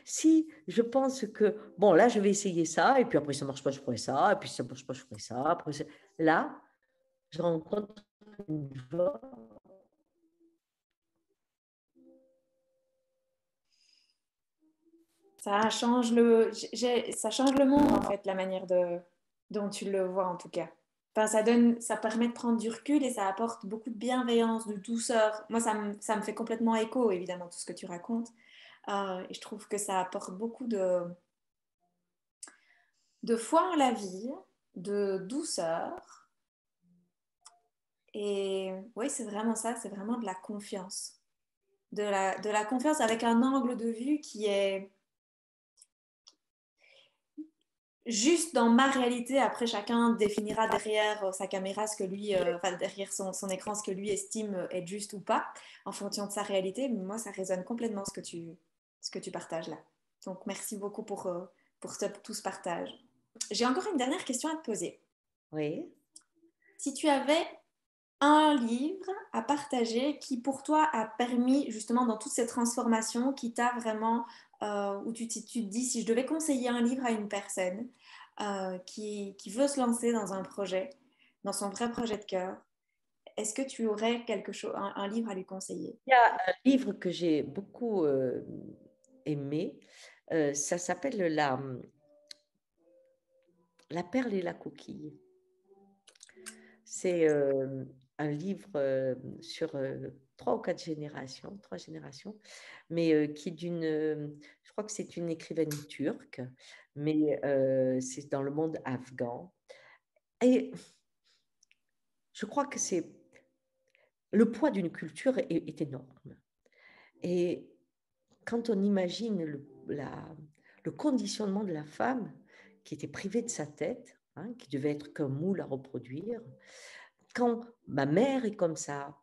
Speaker 2: Si je pense que, bon, là, je vais essayer ça, et puis après, ça ne marche pas, je ferai ça, et puis ça ne marche pas, je ferai ça. Après, là, je rencontre une joie.
Speaker 1: Ça change le monde en fait, la manière dont tu le vois en tout cas. Enfin, ça permet de prendre du recul et ça apporte beaucoup de bienveillance, de douceur. Moi, ça me fait complètement écho, évidemment, tout ce que tu racontes. Et je trouve que ça apporte beaucoup de foi en la vie, de douceur. Et oui, c'est vraiment ça, c'est vraiment de la confiance. De la confiance avec un angle de vue qui est juste dans ma réalité. Après, chacun définira derrière sa caméra ce que lui, enfin derrière son écran, ce que lui estime être juste ou pas, en fonction de sa réalité. Mais moi, ça résonne complètement ce que tu partages là. Donc, merci beaucoup pour tout ce partage. J'ai encore une dernière question à te poser.
Speaker 2: Oui.
Speaker 1: Si tu avais un livre à partager qui pour toi a permis justement dans toutes ces transformations, qui t'a vraiment, où tu te dis si je devais conseiller un livre à une personne qui veut se lancer dans un projet, dans son vrai projet de cœur, est-ce que tu aurais quelque chose, un livre à lui conseiller?
Speaker 2: Il y a un livre que j'ai beaucoup aimé. Ça s'appelle La perle et la coquille. C'est un livre sur trois générations, mais qui est je crois que c'est une écrivaine turque, mais c'est dans le monde afghan. Et je crois que le poids d'une culture est énorme. Et quand on imagine le conditionnement de la femme qui était privée de sa tête, hein, qui devait être qu'un moule à reproduire, quand ma mère est comme ça,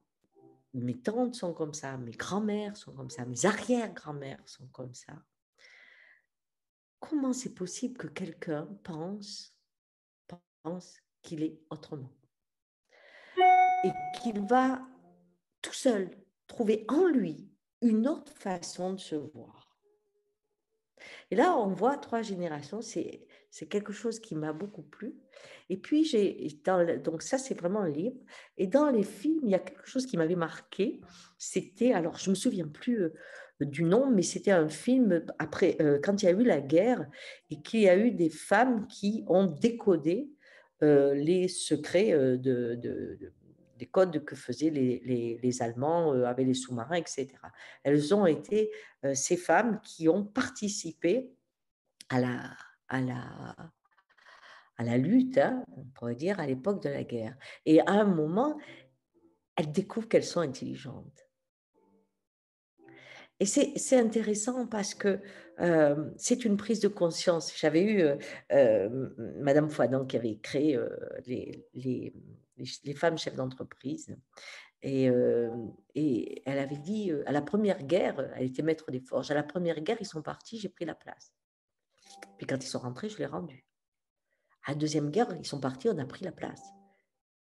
Speaker 2: mes tantes sont comme ça, mes grands-mères sont comme ça, mes arrière-grands-mères sont comme ça, comment c'est possible que quelqu'un pense qu'il est autrement et qu'il va tout seul trouver en lui une autre façon de se voir. Et là, on voit 3 générations, c'est quelque chose qui m'a beaucoup plu. Et puis, donc ça, c'est vraiment un livre. Et dans les films, il y a quelque chose qui m'avait marqué. C'était, alors je ne me souviens plus du nom, mais c'était un film après, quand il y a eu la guerre et qu'il y a eu des femmes qui ont décodé les secrets des codes que faisaient les Allemands avec les sous-marins, etc. Elles ont été ces femmes qui ont participé à la, à la, à la lutte, hein, on pourrait dire, à l'époque de la guerre. Et à un moment, elles découvrent qu'elles sont intelligentes. Et c'est intéressant parce que c'est une prise de conscience. J'avais eu Madame Foidan qui avait créé les femmes chefs d'entreprise. Et elle avait dit, à la première guerre, elle était maître des forges, à la première guerre, ils sont partis, j'ai pris la place. Puis quand ils sont rentrés, je l'ai rendue. À la deuxième guerre, ils sont partis, on a pris la place.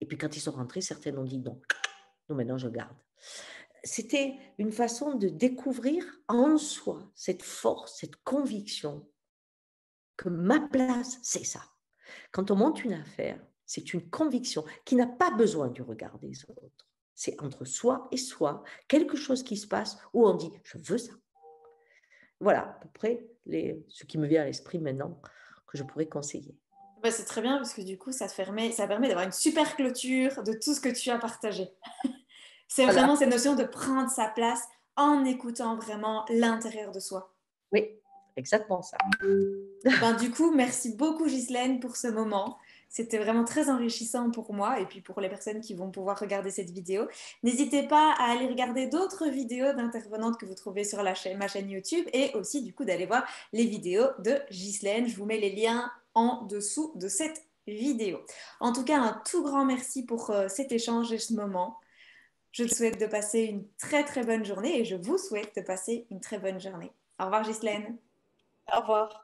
Speaker 2: Et puis quand ils sont rentrés, certaines ont dit non, non maintenant je garde. C'était une façon de découvrir en soi cette force, cette conviction que ma place, c'est ça. Quand on monte une affaire, c'est une conviction qui n'a pas besoin du regard des autres. C'est entre soi et soi, quelque chose qui se passe où on dit « je veux ça ». Voilà à peu près ce qui me vient à l'esprit maintenant que je pourrais conseiller.
Speaker 1: Bah, c'est très bien parce que du coup, ça permet d'avoir une super clôture de tout ce que tu as partagé. C'est
Speaker 2: Voilà.
Speaker 1: vraiment cette notion de prendre sa place en écoutant vraiment l'intérieur de soi.
Speaker 2: Oui, exactement ça.
Speaker 1: Ben, du coup, merci beaucoup Ghislaine pour ce moment. C'était vraiment très enrichissant pour moi et puis pour les personnes qui vont pouvoir regarder cette vidéo. N'hésitez pas à aller regarder d'autres vidéos d'intervenantes que vous trouvez sur ma chaîne YouTube et aussi du coup d'aller voir les vidéos de Ghislaine. Je vous mets les liens en dessous de cette vidéo. En tout cas, un tout grand merci pour cet échange et ce moment. Je te souhaite de passer une très très bonne journée et je vous souhaite de passer une très bonne journée. Au revoir Ghislaine.
Speaker 2: Au revoir.